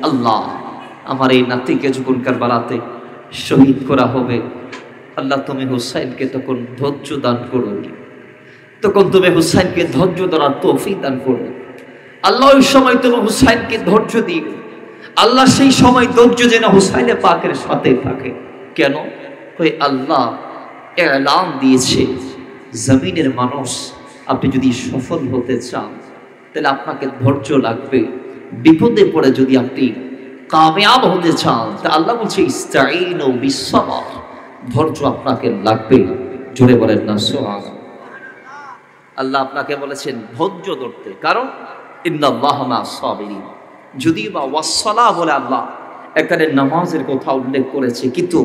আল্লাহ আমার এই নাতিকে যখন কারবালাতে শহীদ করা হবে, আল্লাহ তুমি হুসাইনকে তখন ধৈর্য দান করো, তখন তুমি হুসাইনকে ধৈর্য ধরার তৌফিক দান করো। আল্লাহ ওই সময় তুমি হুসাইনকে ধৈর্য দিও। আল্লাহ সেই সময় ধৈর্য যেন হুসাইনে পাকের সাথে থাকে। কেন? ওই আল্লাহ এলান দিয়েছে, জমিনের মানুষ আপনি যদি সফল হতে চান তাহলে আপনাকে ধৈর্য লাগবে। বিপদে পড়ে যদি আপনি কামিয়াব হতে চান তা আল্লাহ বলছে ইস্তাঈনু বিসসাবর, ধৈর্য আপনাকে লাগবে। জোরে বলেন না সুবহানাল্লাহ। আল্লাহ আপনাকে বলেছেন ধৈর্য ধরতে, কারণ ইন্নাল্লাহা মা'আস সাবিরিন। যদিও বা ওয়াসসালাহ বলে আল্লাহ এখানে নামাজের কথা উল্লেখ করেছে, কিন্তু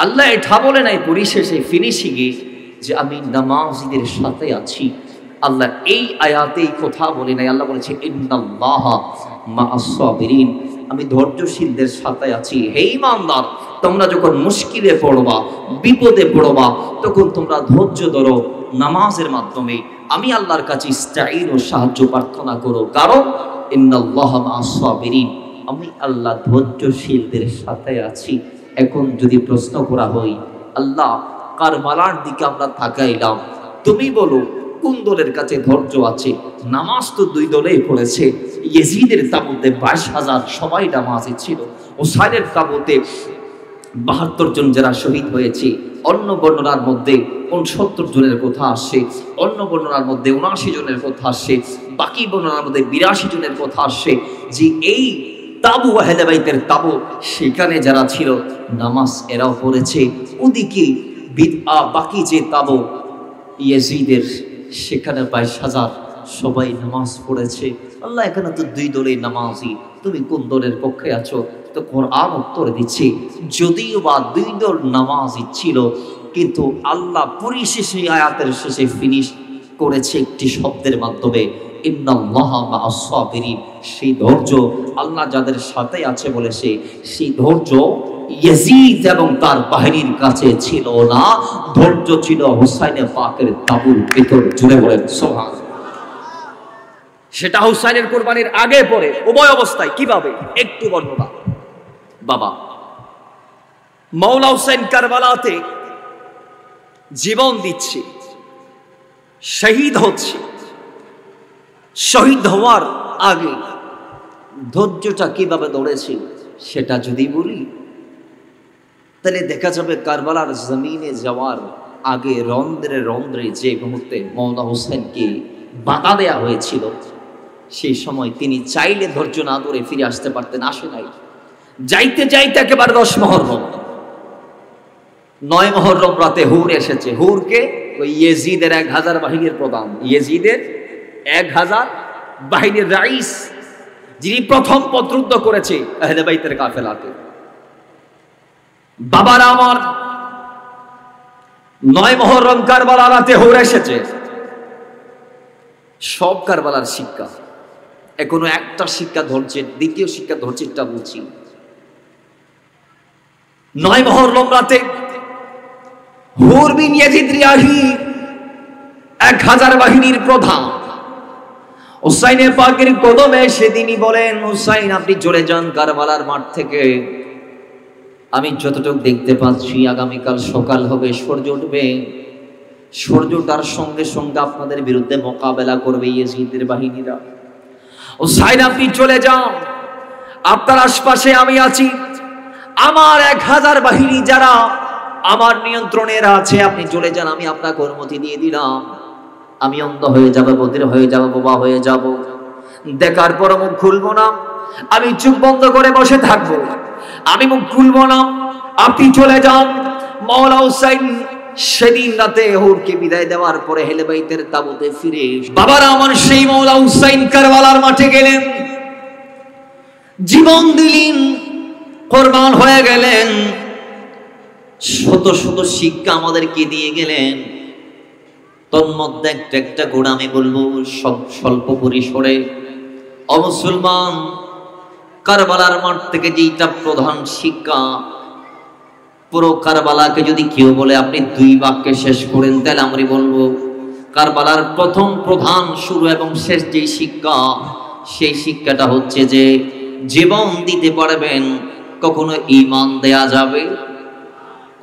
আল্লাহ এটা বলে নাই পরিশেষে ফিনিশিংয়ে যে আমি নামাজীদের সাথে আছি। আল্লাহ এই আয়াতেই কথা বলে নাই, আল্লাহ বলেছে ইন্নাল্লাহা মা'আস সাবিরিন, আমি ধৈর্যশীলদের সাথে আছি। হে ঈমানদার, তোমরা যখন মুশকিলে পড়বা, বিপদে পড়বা, তখন তোমরা ধৈর্য ধরো নামাজের মাধ্যমে। আমি আল্লাহর কাছে ইস্তাঈন ও সাহায্য প্রার্থনা করো, কারণ ইন্নাল্লাহা মা'আস সাবিরিন, আমি আল্লাহ ধৈর্যশীলদের সাথে আছি। এখন যদি প্রশ্ন করা হয়, আল্লাহ কারবালার দিকে আমরা তাকাইলাম, তুমি বলো কোন দলের কাছে ধৈর্য আছে? নামাজ তো দুই দলেই পড়েছে। ইয়েজিদের তাবুতে 22,000 সবাই নামাজে ছিল। হুসাইনের তাবুতে 72 জন যারা শহীদ হয়েছে। অন্য বর্ণনার মধ্যে 69 জনের কথা আসে, অন্য বর্ণনার মধ্যে 79 জনের কথা আসে, বাকি বর্ণনার মধ্যে 82 জনের কথা আসে। যে এই তাবু আহলে বাইতের তাবু, সেখানে যারা ছিল নামাজ এরাও পড়েছে। ওদিকে বাকি যে তাবু ইয়েজিদের, সেখানে 22,000 সবাই নামাজ পড়েছে। আল্লাহ এখানে তো দুই দলেই নামাজি, তুমি কোন দলের পক্ষে আছো? তো কোরআন উত্তর দিচ্ছে, যদিও বা দুই দল নামাজি ছিল, কিন্তু আল্লাহ পরিশেষে আয়াতের শেষে ফিনিশ করেছে একটি শব্দের মাধ্যমে, ইন্নাল্লাহা মা'আস সাবিরিন। সেই ধৈর্য আল্লাহ যাদের সাথে আছে বলেছে, সেই ধৈর্য ইয়াজিদ এবং তার বাহিনীর কাছে ছিল না, ধৈর্য ছিল হুসাইনে পাকের তাবুর ভিতর। জুড়ে বলেন সুবহানাল্লাহ। সেটা হুসাইনের কুরবানির আগে পরে উভয় অবস্থায়। কিভাবে? একটু বর্ণনা। বাবা মাওলা হুসাইন কারবালাতে জীবন দিচ্ছে, শহীদ হচ্ছে। শহীদ হওয়ার আগে ধৈর্যটা কিভাবে ধরেছে সেটা যদি বলি, তাহলে দেখা যাবে কারবালার জমিনে যাওয়ার আগে রন্ধ্রে রন্ধ্রে যে মুহূর্তে মাওলা হুসাইনকে বাধা দেয়া হয়েছিল, সেই সময় তিনি চাইলে ধৈর্য না ধরে ফিরে আসতে পারতেন, আসে নাই। যাইতে যাইতে একেবারে 10 মুহররম, 9 মুহররম রাতে হুর এসেছে। হুরকে ওই ইয়েজিদের 1000 বাহিনীর প্রধান, ইয়েজিদের 1000 বাহিনীর রাইস, যিনি প্রথম পথরুদ্ধ করেছে আহলে বাইতের কাফেলাকে। বাবারা আমার, 9 মুহররম কারবালা রাতে হুর এসেছে। সব কারবালার শিক্ষা, এখনো একটা শিক্ষা ধরছে, দ্বিতীয় শিক্ষা ধরছে, এটা বলছি। 9 মুহররম রাতে হুর বিন ইয়াজিদ রিয়াহি 1000 বাহিনীর প্রধান হুসাইনের পাকের কদমে সেদিনই বলেন, হুসাইন আপনি চলে যান কারবালার মাঠ থেকে। আমি যতটুকু দেখতে পাচ্ছি আগামীকাল সকাল হবে, সূর্য উঠবে, সূর্যটার সঙ্গে সঙ্গে আপনাদের বিরুদ্ধে মোকাবেলা করবে ইয়েজিদের বাহিনীরা। হুসাইন আপনি চলে যান, আপনার আশপাশে আমি আছি। আমার 1000 বাহিনী যারা আমার নিয়ন্ত্রণের আছে, আপনি চলে যান, আমি আপনাকে অনুমতি দিয়ে দিলাম। আমি অন্ধ হয়ে যাব, বধির হয়ে যাব, বোবা হয়ে যাব, দেখার পর মুখ খুলবো না, আমি চোখ বন্ধ করে বসে থাকবো, আমি মুখ খুলবো না, আপনি চলে যান। মাওলা হুসাইন সেদিন রাতে হুরকে বিদায় দেওয়ার পরে আহলে বাইতের তাবুতে ফিরে বাবারা আমার, সেই মাওলা হুসাইন কারবালার মাঠে গেলেন, জীবন দিলেন, কোরবান হয়ে গেলেন, শত শত শিক্ষা আমাদেরকে দিয়ে গেলেন। তন্মধ্যে একটা একটা গুণ আমি বলবো স্বল্প পরিসরে। অমুসলমান, কারবালার মাঠ থেকে যেটা প্রধান শিক্ষা, পুরো কারবালাকে যদি কেউ বলে আপনি 2 বাক্যে শেষ করেন, তাহলে আমরা বলবো কারবালার প্রথম প্রধান শুরু এবং শেষ যে শিক্ষা, সেই শিক্ষাটা হচ্ছে যে জীবন দিতে পারবেন, কখনো ঈমান দেয়া যাবে?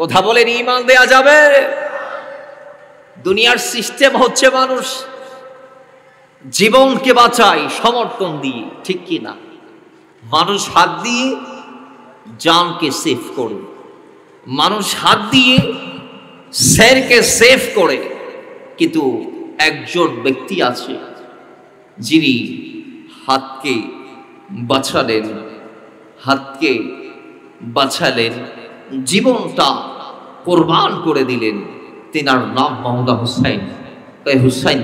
কথা বলেন, ঈমান দেয়া যাবে? দুনিয়ার সিস্টেম হচ্ছে মানুষ জীবনকে বাঁচায় সমর্থন দিয়ে, ঠিক কি না? মানুষ হাত দিয়ে জানকে সেভ করে, মানুষ হাত দিয়ে শেরকে সেভ করে, কিন্তু একজন ব্যক্তি আছে যিনি হাতকে বাঁচালেন, জীবনটা কোরবান করে দিলেন। তিনার নাম মাওলা হুসাইন। হুসাইন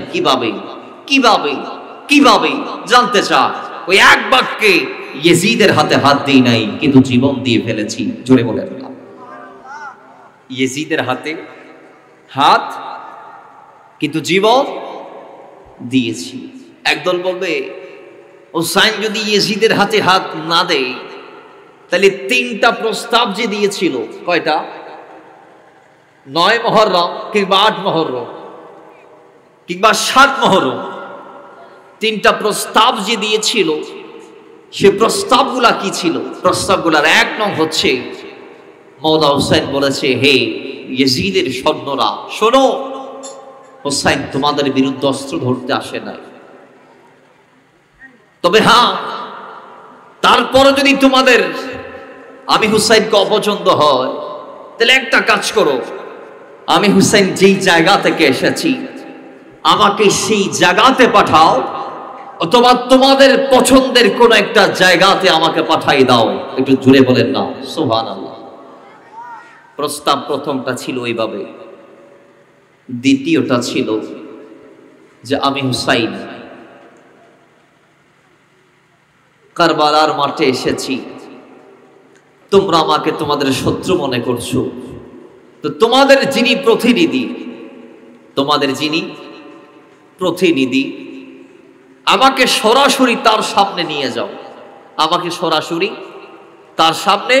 কিভাবে জানতে চায়? ওই এক বাক্যে, ইয়েজিদের হাতে হাত দিই নাই, কিন্তু জীবন দিয়ে ফেলেছি। জোরে বলেন না। ইয়েজিদের হাতে হাত, কিন্তু জীবন দিয়েছি। একদল বলবে, হুসাইন যদি ইয়েজিদের হাতে হাত না দেয়, তাহলে 3টা প্রস্তাব যে দিয়েছিল, কয়টা? 9 মুহররম কিংবা 8 মুহররম কিংবা 7 মুহররম, 3টা প্রস্তাব যে দিয়েছিল, সে প্রস্তাবগুলা কি ছিল? প্রস্তাবগুলার 1 নং হচ্ছে, মাওলা হুসাইন বলেছে, হে ইয়েজিদের সৈন্যরা শোনো, হুসাইন তোমাদের বিরুদ্ধে অস্ত্র ধরতে আসে নাই, তবে হ্যাঁ, তারপরে যদি তোমাদের আমি হুসাইনকে অপছন্দ হয়, তাহলে একটা কাজ করো, আমি হুসাইন যেই জায়গা থেকে এসেছি আমাকে সেই জায়গাতে পাঠাও, অথবা তোমাদের পছন্দের কোন একটা জায়গাতে আমাকে পাঠাই দাও। একটু জুড়ে বলেন না সুবহানাল্লাহ। প্রস্তাব প্রথমটা ছিল এইভাবে, দ্বিতীয়টা ছিল যে আমি হুসাইন কারবালার মাঠে এসেছি, তোমরা আমাকে তোমাদের শত্রু মনে করছো, তো তোমাদের যিনি প্রতিনিধি আমাকে সরাসরি তার সামনে নিয়ে যাও, আমাকে সরাসরি তার সামনে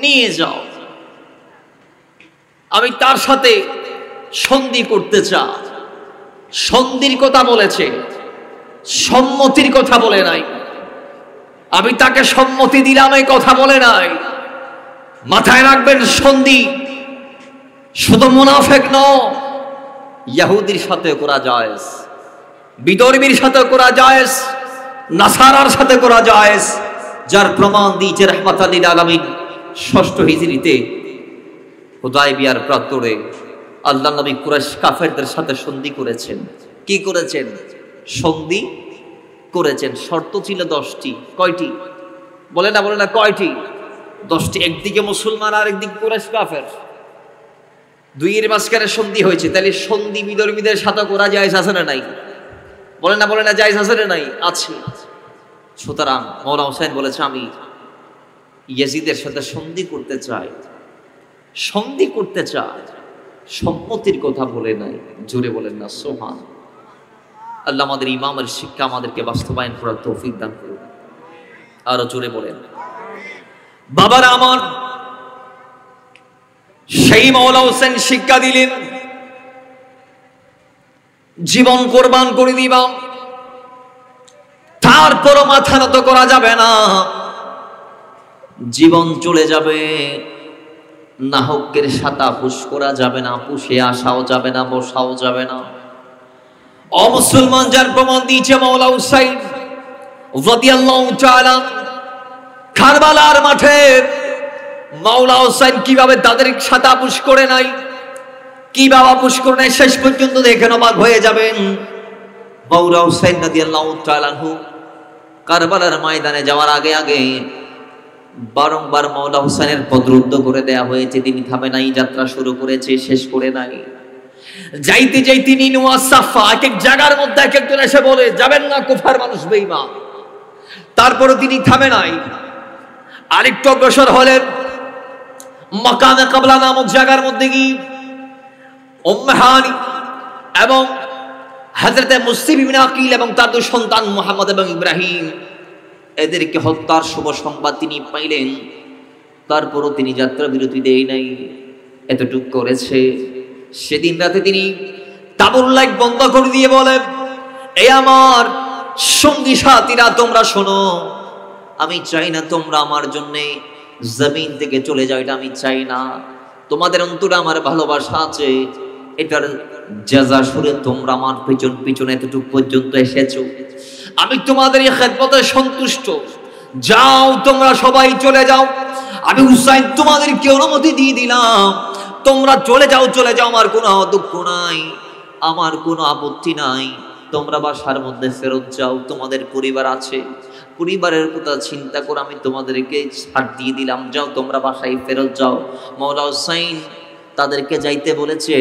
নিয়ে যাও, আমি তার সাথে সন্ধি করতে চাই। সন্ধির কথা বলেছে, সম্মতির কথা বলে নাই। আমি তাকে সম্মতি দিলাম এই কথা বলে নাই। মাথায় রাখবেন, সন্ধি শুধু মুনাফিক নয়, ইহুদির সাথে করা জায়েজ, বিদর্মীর সাথে করা জায়েজ, নাসারার সাথে করা জায়েজ, যার প্রমাণ দিয়েছে রাহমাতাল লিল আলামিন 6ষ্ঠ হিজরিতে হুদায়বিয়ার প্রান্তরে আল্লাহ নবী কুরাইশ কাফেরদের সাথে সন্ধি করেছেন। কি করেছেন? সন্ধি করেছেন। শর্ত ছিল 10টি। কয়টি? বলে না কয়টি? 10টি। একদিকে মুসলমান আর একদিকে কুরাইশ কাফের, দুইয়ের মাঝখানে সন্ধি হয়েছে। তাহলে সন্ধি বিধর্মীদের সাথে করা জায়েজ আছে না নাই? বলে না জায়েজ আছে না নাই? আছে। সুতরাং মাওলা হুসাইন বলেছে, আমি ইয়াজিদের সাথে সন্ধি করতে চাই, সম্মতির কথা বলে নাই। জোরে বলেন না সুবহান। আল্লাহ আমাদের ইমামের শিক্ষা আমাদেরকে বাস্তবায়ন করার তৌফিক দান করুন। আরো জোরে বলেন। বাবারা আমার, সেই মাওলা হোসেন শিক্ষা দিলেন, জীবন কোরবান করে দিবাম, তারপরও মাথা নত করা যাবে না। জীবন চলে যাবে, নাহকের সাথে পুশ করা যাবে না, পুষে আসাও যাবে না, বসাও যাবে না। অমুসলমান যার প্রমাণ দিয়েছে মাওলা হুসাইন রাদিয়াল্লাহু তাআলা। কারবালার মাঠে মাওলা হুসাইন কিভাবে তাদের সাথে পুশ করে নাই, কিভাবে পুশ করে নাই, শেষ পর্যন্ত দেখেন অবাক হয়ে যাবেন। মাওলা হুসাইন রাদিয়াল্লাহু তাআলা কারবালার ময়দানে যাওয়ার আগে বারংবার মাওলা হুসাইনের পদরুদ্ধ করে দেয়া হয়েছে। তিনি থামে নাই, যাত্রা শুরু করেছে, শেষ করে নাই। যাইতে যাইতে নিনুয়া সাফা এক এক জায়গার মধ্যে এক একজন এসে বলে, যাবেন না, কুফার মানুষ, বেঈমান। তারপরে তিনি থামে নাই, আরেকটু অগ্রসর হলেন। মাকামে কাবলা নামক জায়গার মধ্যে গিয়ে উম্মে হানি এবং হযরতে মুসলিম ইবনে আকিল এবং তার দুই সন্তান মুহাম্মদ এবং ইব্রাহিম, এদেরকে হত্যার শুভ সংবাদ তিনি পাইলেন। তারপরও তিনি যাত্রা বিরতি দেয় নাই, এতটুক করেছে। সেদিন রাতে তিনি তাবুর লাইট বন্ধ করে দিয়ে বলেন, এই আমার সঙ্গী সাথীরা, তোমরা শোনো, আমি চাই না তোমরা আমার জন্যে জমিন থেকে চলে যাও, এটা আমি চাই না। তোমাদের অন্তরে আমার ভালোবাসা আছে, এটার জাযা শুনে তোমরা আমার পিছন পিছনে এতটুকু পর্যন্ত এসেছো। আমি তোমাদের এই খেদমতে সন্তুষ্ট। যাও তোমরা সবাই চলে যাও। আমি হুসাইন তোমাদেরকে অনুমতি দিয়ে দিলাম, তোমরা চলে যাও, চলে যাও। আমার কোনো দুঃখ নাই, আমার কোনো আপত্তি নাই। তোমরা বাসার মধ্যে ফেরত যাও, তোমাদের পরিবার আছে, পরিবারের কথা চিন্তা করে আমি তোমাদেরকে ছাড় দিয়ে দিলাম। যাও তোমরা বাসায় ফেরত যাও। মাওলা হুসাইন তাদেরকে যাইতে বলেছে,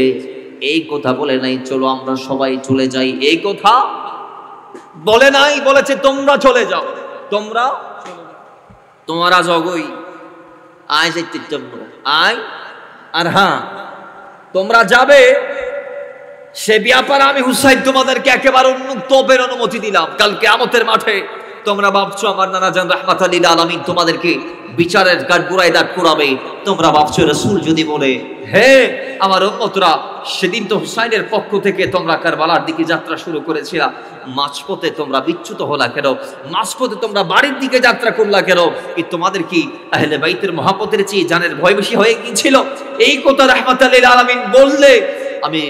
এই কথা বলে নাই চলো আমরা সবাই চলে যাই, এই কথা বলে নাই, বলেছে তোমরা চলে যাও, তোমরা জগই আয় যাইতে জন্য আয়। আর হ্যাঁ, তোমরা যাবে সে ব্যাপারে আমি হুসাইন তোমাদেরকে একেবারে উন্মুক্ত অনুমতি দিলাম। কাল কিয়ামতের মাঠে তোমরা ভাবছো আমার নানা জান রাহমাতাল লিল আলামিন তোমাদেরকে বিচারের কাঠগড়ায় দাঁড় করাবে, তোমরা ভাবছো রাসূল যদি বলে হে আমার উম্মতরা, সেদিন তো হুসাইনের পক্ষ থেকে তোমরা কারবালার দিকে যাত্রা শুরু করেছিলা, মাঝপথে তোমরা বিচ্যুত হলা কেন? মাঝপথে তোমরা বাড়ির দিকে যাত্রা করলা কেন? তোমাদের কি আহলে বাইতের মহব্বতের চেয়ে জানের ভয় বেশি হয়ে গিয়েছিল? এই কথা রাহমাতাল লিল আলামিন বললে আমি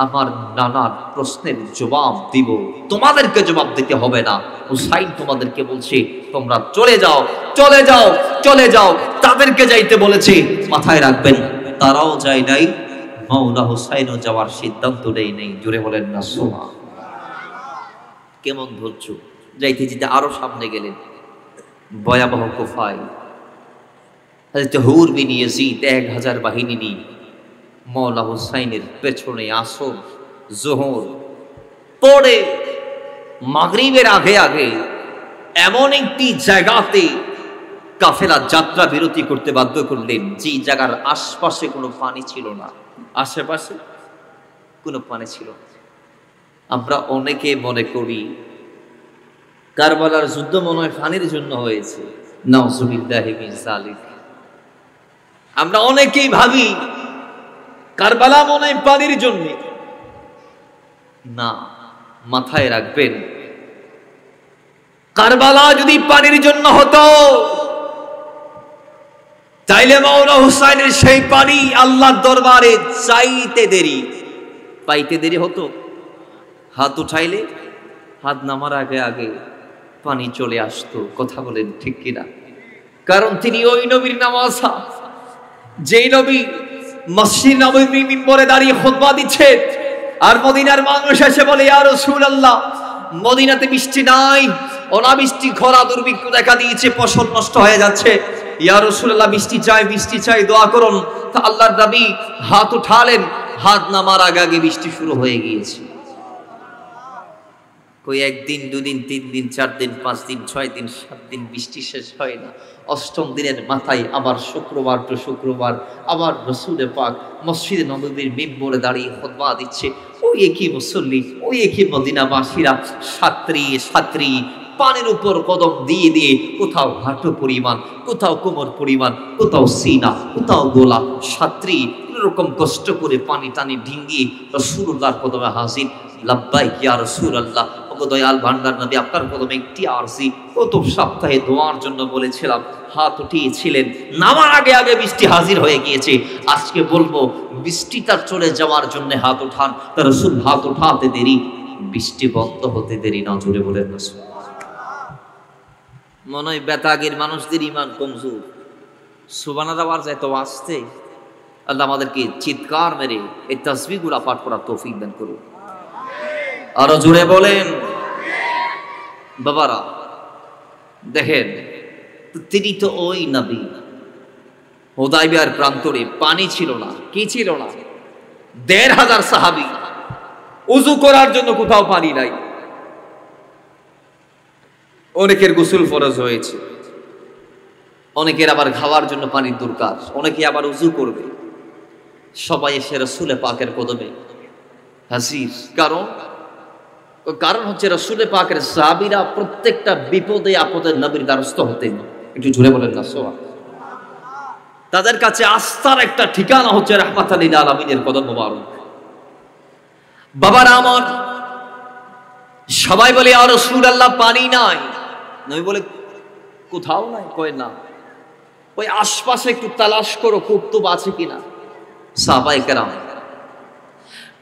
আমার নানার প্রশ্নের জবাব দিব, তোমাদেরকে জবাব দিতে হবে না। হুসাইন তোমাদেরকে বলছে তোমরা চলে যাও, চলে যাও, চলে যাও। তাদেরকে যাইতে বলেছে, মাথায় রাখবেন তারাও যায় নাই, মাওলা হুসাইনও যাওয়ার সিদ্ধান্ত নেই। জুড়ে বলেন না সুবহান। কেমন ধৈর্য! যাইতে যেতে আরো সামনে গেলেন, ভয়াবহ কুফায় হযরত হুর বিন ইয়াজিদ 1000 বাহিনী নিয়ে মাওলা হুসাইনের পেছনে আসর জোহর পড়ে মাগরিবের আগে আগে এমন একটি জায়গাতে কাফেলা যাত্রা বিরতি করতে বাধ্য করলেন, যে জায়গার আশপাশে কোনো পানি ছিল না, আশেপাশে কোনো পানি ছিল না। আমরা অনেকে মনে করি কারবালার যুদ্ধ মনে হয় পানির জন্য হয়েছে, নাউজুবিল্লাহি মিন যালিক। আমরা অনেকেই ভাবি কারবালা মনে হয় পানির জন্য না। মাথায় রাখবেন, কারবালা যদি পানির জন্য হতো তাইলে মাওলা হুসাইনের সেই পানি আল্লাহর দরবারে চাইতে দেরি, পাইতে দেরি হতো? হাত উঠাইলে হাত নামার আগে আগে পানি চলে আসতো। কথা বলেন ঠিক কিনা? কারণ তিনি ওই নবীর নামাজা, যেই নবী মসজিদ নববীর মিম্বরে দাঁড়িয়ে খুতবা দিচ্ছে, আর মদিনার মানুষ এসে বলে ইয়া রাসূলুল্লাহ, মদিনাতে বৃষ্টি নাই, অনাবৃষ্টি, খরা, দুর্ভিক্ষ দেখা দিয়েছে, ফসল নষ্ট হয়ে যাচ্ছে। ইয়া রাসূলুল্লাহ বৃষ্টি চাই, বৃষ্টি চাই, দোয়া করুন। তা আল্লাহর নবী হাত উঠালেন, হাত নামার আগে আগে বৃষ্টি শুরু হয়ে গিয়েছে। কই একদিন, দুদিন, 3 দিন, 4 দিন, 5 দিন, 6 দিন, 7 দিন বৃষ্টি শেষ হয় না। 8ম দিনের মাথায় আবার শুক্রবার টু শুক্রবার আবার রাসূলে পাক মসজিদে নববীর মিম্বরে দাঁড়িয়ে খুতবা দিচ্ছে। ওই একই মুসল্লি, ওই একই মদিনাবাসীরা ছাত্রী পানির উপর কদম দিয়ে দিয়ে কোথাও হাঁটু পরিমাণ, কোথাও কোমর পরিমাণ, কোথাও সিনা, কোথাও গোলা, ছাত্রী এরকম কষ্ট করে পানি টানি ডিঙ্গিয়ে রাসূলুল্লাহর কদমে হাজির। লাব্বাইক ইয়া রাসূলুল্লাহ, ওগো দয়াল ভান্ডার নবী, আপনার কদমে একটি আরজি। গত সপ্তাহে দোয়ার জন্য বলেছিলাম, হাত উঠিয়েছিলেন, নামার আগে আগে বৃষ্টি হাজির হয়ে গিয়েছে। আজকে বলবো বৃষ্টিটা চলে যাওয়ার জন্য হাত উঠান। তার রাসূল হাত উঠাতে দেরি, বৃষ্টি বন্ধ হতে দেরি না। জোরে বলেন না সুবহান। মনে হয় বেতাগের মানুষদের ইমান কমজোর, সুবহানাল্লাহ আর যায় তো আসতে। আল্লাহ আমাদেরকে চিৎকার মেরে এই তাসবিহগুলো পাঠ করার তৌফিক দান করুন। আরো জোরে বলেন। বাবারা দেখেন, তিনি তো ওই নবী, হুদায়বিয়ার প্রান্তরে পানি ছিল না, কি ছিল না? ১৫০০ সাহাবী, উযু করার জন্য কোথাও পানি নাই। অনেকের গোসল ফরজ হয়েছে, অনেকের আবার খাওয়ার জন্য পানির দরকার, অনেকে আবার উযু করবে। সবাই এসে রাসূলে পাকের কদমে হাজির। কারণ হচ্ছে রাসূলে পাকের সাহাবীরা প্রত্যেকটা বিপদে আপদে নবীর দ্বারস্থ হতেন। একটু জোরে বলেন না সুবহান। তাদের কাছে আস্থার একটা ঠিকানা হচ্ছে রাহমাতাল লিল আলামিনের কদম মোবারক। বাবারা আমার, সবাই বলে ইয়া রাসূলুল্লাহ পানি নাই। নবী বলে কোথাও নাই। কয় না, ওই আশপাশে একটু তালাশ করো কুতুব আছে কিনা। সাহাবায়ে কেরাম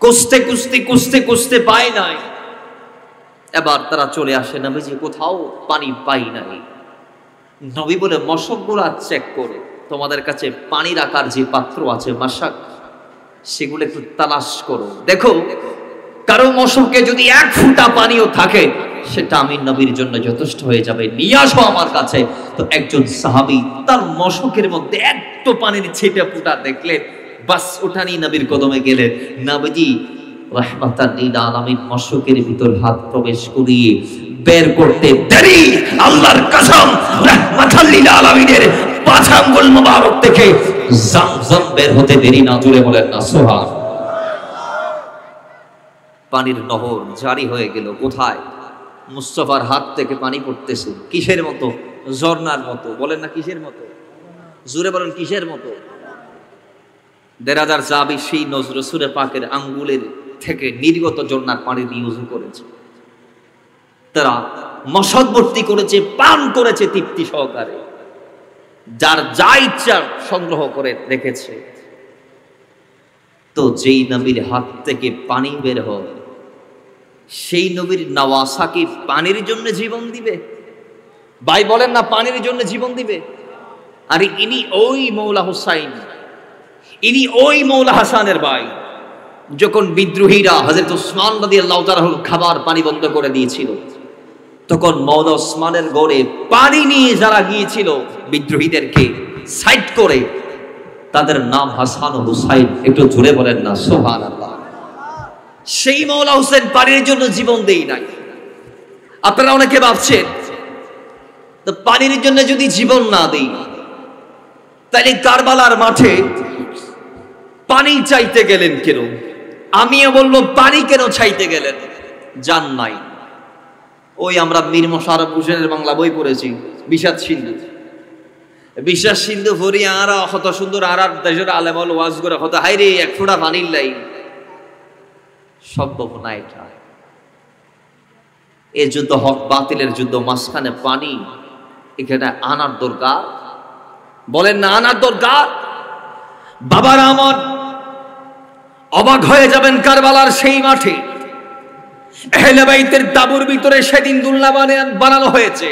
খুঁজতে খুঁজতে খুঁজতে খুঁজতে পায় নাই। এবার তারা চলে আসে, নবীজি কোথাও পানি পাই নাই। নবী বলে মশকগুলা চেক করে, তোমাদের কাছে পানি রাখার যে পাত্র আছে মাশাক, সেগুলো একটু তালাশ করো, দেখো কারো মশকে যদি এক ফুটা পানিও থাকে সেটা আমি নবীর জন্য যথেষ্ট হয়ে যাবে, নিয়ে আসো আমার কাছে। তো একজন সাহাবী তার মশকের মধ্যে একটু পানির ছিটে ফুটা দেখলেন, বাস ওঠানি নবীর কদমে গেলেন। নবীজি রাহমাতান লিল আলামিন মশকের ভিতর হাত প্রবেশ করিয়ে বের করতে দেরি, আল্লাহর কসম রাহমাতান লিল আলামিনের পাঁচ আঙ্গুল মোবারক থেকে zamzam বের হতে দেরি না। জুড়ে বলেন না সুবহান। পানির নহর জারি হয়ে গেল। কোথায়? মুস্তাফার হাত থেকে পানি পড়তেছে। কিসের মতো? ঝর্ণার মতো। বলেন না কিসের মতো? জুড়ে বলেন কিসের মতো? ১,৫০০ সাহাবী সেই রাসূল পাকের আঙ্গুলের থেকে নির্গত ঝর্ণার পানি দিয়ে ওযু করেছে। তারা মশক ভর্তি করেছে, পান করেছে তৃপ্তি সহকারে, যার যা ইচ্ছা সংগ্রহ করে রেখেছে। তো যেই নবীর হাত থেকে পানি বের হয়, সেই নবীর নওয়াসা কি পানির জন্য জীবন দিবে? ভাই বলেন না পানির জন্য জীবন দিবে? আরে ইনি ওই মৌলা হুসাইন, ইনি ওই মৌলা হাসানের ভাই। যখন বিদ্রোহীরা হযরত ওসমান রাদিয়াল্লাহু তাআলা খাবার পানি বন্ধ করে দিয়েছিল, তখন মৌলা ওসমানের গড়ে পানি নিয়ে যারা গিয়েছিল বিদ্রোহীদেরকে সাইড করে, তাদের নাম হাসান ও হুসাইন। একটু জোরে বলেন না সুবহানাল্লাহ। সেই মৌলা হোসেন পানির জন্য জীবন দেই নাই। আপনারা অনেকে ভাবছেন তো পানির জন্য যদি জীবন না দেই, তাহলে কারবালার মাঠে পানি চাইতে গেলেন কেন? আমিও বলবো পানি কেন চাইতে গেলেন? জান নাই। ওই আমরা মীর মোশাররফ হোসেনের বাংলা বই পড়েছি, বিষাদ সিন্ধু। বিশ্বাস সিন্ধু ভরি আর কত সুন্দর আর দেশের আলেমল ওয়াজ করে কত হাইরে এক ফোঁটা পানির লাই সম্ভব না। এটা এ যুদ্ধ হক বাতিলের যুদ্ধ, মাঝখানে পানি এখানে আনার দরকার। বলেন না আনার দরকার? বাবার আমার অবাক হয়ে যাবেন কারবালার সেই মাঠে আহলে বাইতের তাবুর ভিতরে সেদিন দুলনা বানানো হয়েছে।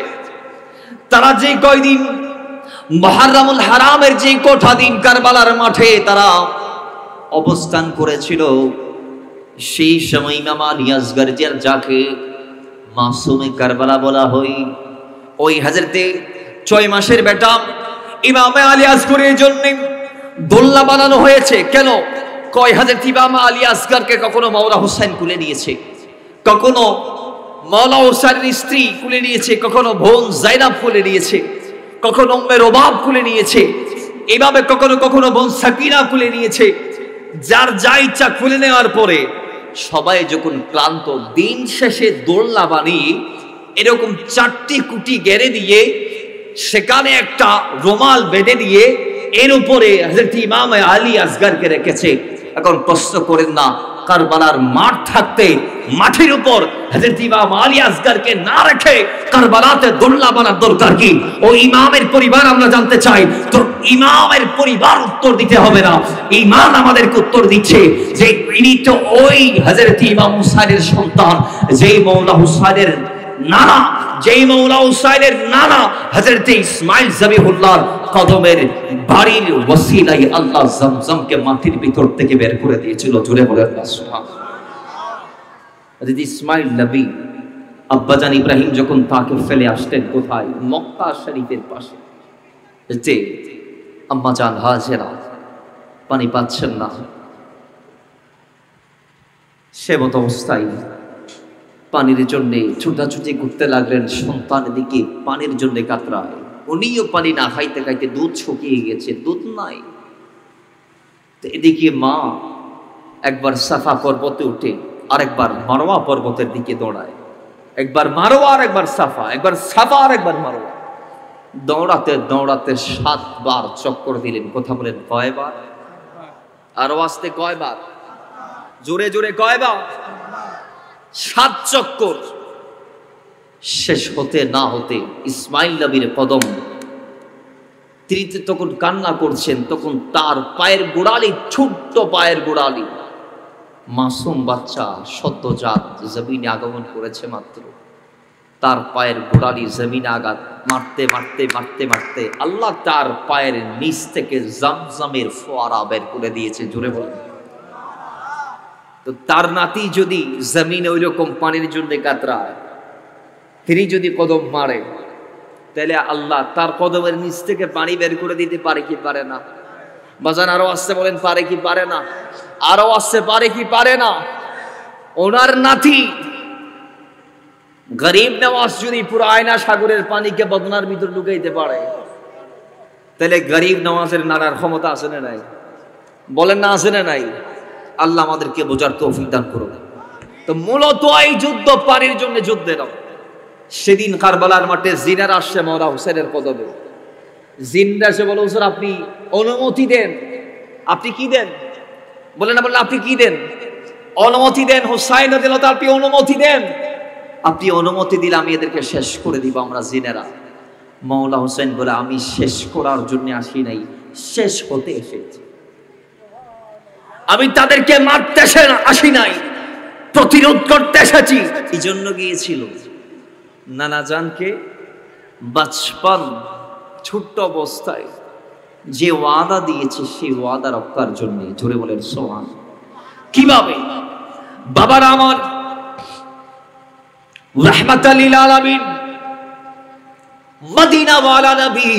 তারা যে কয়দিন মুহররমুল হারামের যে কোঠা দিন কারবালার মাঠে তারা অবস্থান করেছিল, সেই সময় ইমাম আলী আসগর যাকে মাসুমে কারবালা বলা হয়, ওই হযরতে 6 মাসের বেটা ইমাম আলী আসগরের জন্য দোলনা বানানো হয়েছে। কেন? কয় হযরত ইমাম আলী আসগরকে কখনো মাওলা হোসেন কুলে নিয়েছে, কখনো মাওলা হোসেনের স্ত্রী কুলে নিয়েছে, কখনো বোন জাইনাব কুলে নিয়েছে, কখনো উম্মে রবাব কুলে নিয়েছে, এভাবে কখনো কখনো বোন সাকিনা কুলে নিয়েছে। যার যা ইচ্ছা কুলে নেওয়ার পরে সবাই যখন ক্লান্ত, দিন শেষে দোলনা বানিয়ে এরকম 4টি কুটি গেড়ে দিয়ে সেখানে একটা রুমাল বেঁধে দিয়ে এর উপরে হযরত ইমাম আলী আসগরকে রেখেছে। এখন প্রশ্ন করেন না, কারবালার মাঠ থাকতে মাঠের উপর হযরত ইমাম আলী আসগরকে না রেখে কারবালাতে দোলনা বানার দরকার কি? ও ইমামের পরিবার আমরা জানতে চাই। তো ইমামের পরিবার উত্তর দিতে হবে না, ইমান আমাদেরকে উত্তর দিচ্ছে যে ইনি তো ওই হযরত ইমাম হুসাইনের সন্তান, যেই মাওলা হুসাইনের নানা, যেই মাওলা হুসাইনের নানা হযরত ইসমাইল জবিহুল্লাহর কদমের বাড়ির ওসিলায় আল্লাহ zamzamকে মাটির ভিতর থেকে বের করে দিয়েছিল। জোরে বলেন সুবহানাল্লাহ। হযরত ইসমাইল নবী আব্বাজান ইব্রাহিম যখন তাকে ফেলে আসতেন কোথায়? মক্কা শরীফের পাশে, যে আম্মাজান হাজেরা পানি পাচ্ছেন না, সেবত অবস্থায় পানির জন্য ছুটাছুটি করতে লাগলেন, সন্তানের দিকে পানির জন্য কাতরায়। উনিও পানি না খাইতে খাইতে দুধ শুকিয়ে গেছে, দুধ নাই। তো এদিকে মা একবার সাফা পর্বতে উঠে আরেকবার মারওয়া পর্বতের দিকে দৌড়ায়, একবার মারওয়া আর একবার সাফা, একবার সাফা আর একবার মারওয়া। দৌড়াতে দৌড়াতে 7 বার চক্কর দিলেন। কথা বলেন কয়বার? আরো আসতে কয়বার? জোরে জোরে কয়বার? 7 চক্কর। শেষ হতে না হতে ইসমাইল নবীর কদম, তিনি তখন কান্না করছেন, তখন তার পায়ের গোড়ালি, ছোট্ট পায়ের গোড়ালি, মাসুম বাচ্চা সদ্যজাত জমিনে আগমন করেছে মাত্র, তার পায়ের গোড়ালি জমিনে আঘাত মারতে মারতে মারতে মারতে আল্লাহ তার পায়ের নিচ থেকে জামজামের ফোয়ারা বের করে দিয়েছে। জোরে বলেন। তো তার নাতি যদি জমিনে ওই রকম পানির জন্য কাতরায়, তিনি যদি কদম মারে, তাহলে আল্লাহ তার কদমের নিচ থেকে পানি বের করে দিতে পারে কি পারে না? বাজান আরো আসতে বলেন, পারে কি পারে না? আরো আসতে পারে কি পারে না? ওনার নাতি গরিব নওয়াজ যদি পুরো আয়না সাগরের পানিকে বদনার ভিতর ঢুকাইতে পারে, তাহলে গরিব নওয়াজের নাড়ার ক্ষমতা আছে না নাই? বলেন না, আছে না নাই? আল্লাহ আমাদেরকে বোঝার তৌফিক দান করুন। তো মূলত এই যুদ্ধ পানির জন্য যুদ্ধ না। সেদিন কারবালার মাঠে জিনার আসছে মওলা হুসেনের কদমে। জিনরা এসে বলে, হুজুর আপনি অনুমতি দেন। আপনি কি দেন? বলে না, বললেন আপনি কি দেন? অনুমতি দেন। হুসাইন রাদিয়াল্লাহু তাআলা, আপনি অনুমতি দেন। আপনি অনুমতি দিলে আমি এদেরকে শেষ করে দিব আমরা জিনেরা। মওলা হুসেন বলে, আমি শেষ করার জন্য আসি নাই, শেষ হতে এসেছি। আমি তাদেরকে মারতে আসি নাই, প্রতিরোধ করতে এসেছি। এই জন্য গিয়েছিল নানা জানকে বাচপান ছোট্ট অবস্থায় যে ওয়াদা দিয়েছে সেই ওয়াদা রক্ষার জন্য। জোরে বলেন সুবহান। কিভাবে? বাবার আমার রাহমাতাল লিল আলামিন, মদিনা ওয়ালা নবী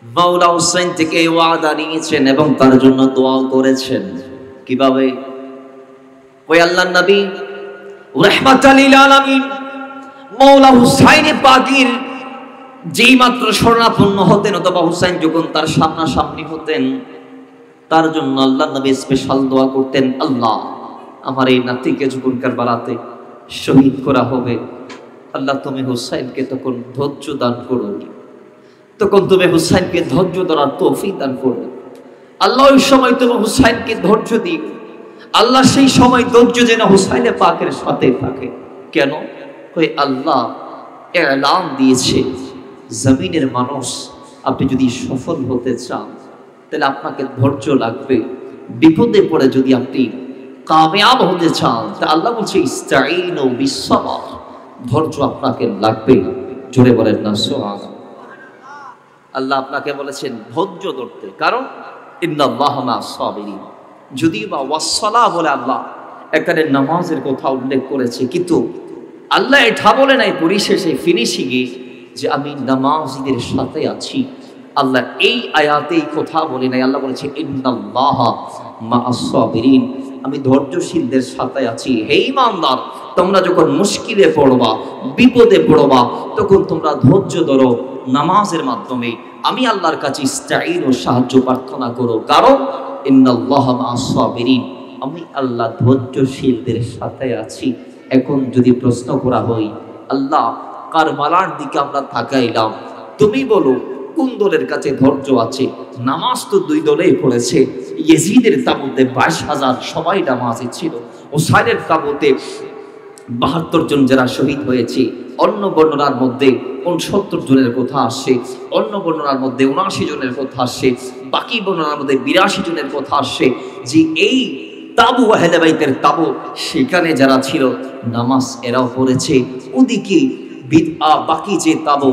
মাওলা হুসাইন থেকে ওয়াদা নিয়েছেন এবং তার জন্য দোয়া করেছেন। কিভাবে? ওই আল্লাহর নবী রাহমাতাল লিল আলামিন মাওলা হুসাইন পাকের যেই মাত্র শরণাপন্ন হতেন, অথবা হুসাইন যখন তার সামনাসামনি হতেন, তার জন্য আল্লাহর নবী স্পেশাল দোয়া করতেন, আল্লাহ আমার এই নাতিকে যখন কারবালাতে শহীদ করা হবে, আল্লাহ তুমি হুসাইনকে তখন ধৈর্য দান করো, তখন তুমি হুসাইনকে ধৈর্য ধরার তৌফিক দান করো। আল্লাহ ওই সময় তুমি হুসাইনকে ধৈর্য দিও। আল্লাহ সেই সময় ধৈর্য যেন হুসাইনে পাকের সাথে থাকে। কেন? ওই আল্লাহ এলান দিয়েছে, জমিনের মানুষ আপনি যদি সফল হতে চান তাহলে আপনাকে ধৈর্য লাগবে। বিপদে পড়ে যদি আপনি কামিয়াব হতে চান তা আল্লাহ বলছে ইস্তাঈনু বিসসাবর, ধৈর্য আপনাকে লাগবে। জোরে বলেন না সুবহানাল্লাহ। আল্লাহ আপনাকে বলেছেন ধৈর্য ধরতে, কারণ ইন্নাল্লাহা মা'আস সাবিরিন। যদিও বা ওয়াসসালাহ বলে আল্লাহ এখানে নামাজের কথা উল্লেখ করেছে, কিন্তু আল্লাহ এটা বলে নাই পরিশেষে ফিনিশিংয়ে যে আমি নামাজীদের সাথে আছি। আল্লাহ এই আয়াতেই কথা বলে নাই, আল্লাহ বলেছে ইন্নাল্লাহা মা'আস সাবিরিন, আমি ধৈর্যশীলদের সাথে আছি। হে ঈমানদার, তোমরা যখন মুশকিলে পড়বা, বিপদে পড়বা, তখন তোমরা ধৈর্য ধরো নামাজের মাধ্যমে। আমি আল্লাহর কাছে ইস্তাঈন ও সাহায্য প্রার্থনা করো, কারণ ইন্নাল্লাহা মা'আস সাবিরিন, আমি আল্লাহ ধৈর্যশীলদের সাথে আছি। এখন যদি প্রশ্ন করা হয়, আল্লাহ কারবালার দিকে আমরা তাকাইলাম, তুমি বলো কোন দলের কাছে ধৈর্য আছে? নামাজ তো দুই দলেই পড়েছে। ইয়েজিদের তাবুতে 22,000 সবাই নামাজি ছিল। হুসাইনের তাবুতে 72 জন যারা শহীদ হয়েছে। অন্য বর্ণনার মধ্যে 69 জনের কথা আসে, অন্য বর্ণনার মধ্যে 79 জনের কথা আসে, বাকি বর্ণনার মধ্যে 82 জনের কথা আসে। যে এই তাবু আহলে বাইতের তাবু, সেখানে যারা ছিল নামাজ এরাও পড়েছে। ওদিকে বাকি যে তাবু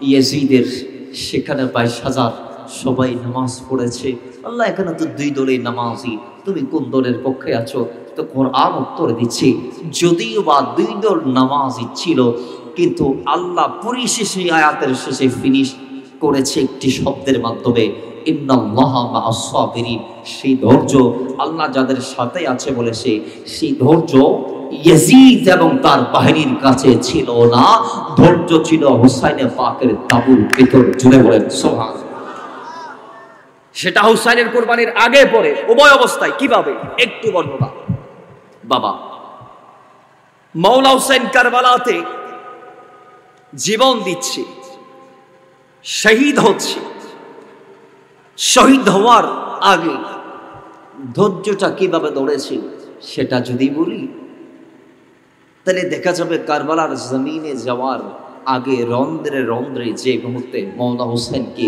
ইয়েজিদের, সেখানে 22,000 সবাই নামাজ পড়েছে। আল্লাহ এখানে তো দুই দলের নামাজি, তুমি কোন দলের পক্ষে আছো? তো কোরআন উত্তর দিচ্ছে, যদিও বা দুই দল নামাজি ছিল, কিন্তু আল্লাহ পরিশেষে আয়াতের শেষে ফিনিশ করেছে একটি শব্দের মাধ্যমে, ইন্নাল্লাহা মা'আস সাবিরিন। সেই ধৈর্য আল্লাহ যাদের সাথে আছে বলেছে, সেই ধৈর্য ইয়াজিদ এবং তার বাহিনীর কাছে ছিল না, ধৈর্য ছিল হুসাইনে পাকের তাবুর ভিতর। জুড়ে বলেন সুবহানাল্লাহ। সেটা হুসাইনের কুরবানির আগে পরে উভয় অবস্থায়। কিভাবে? একটু বর্ণনা। বাবা মাওলা হুসাইন কারবালাতে জীবন দিচ্ছে, শহীদ হচ্ছে। শহীদ হওয়ার আগে ধৈর্যটা কিভাবে ধরেছিল সেটা যদি বলি, তাহলে দেখা যাবে কারবালার জমিনে যাওয়ার আগে রন্ধ্রে রন্ধ্রে যে মুহূর্তে মওলানা হোসেনকে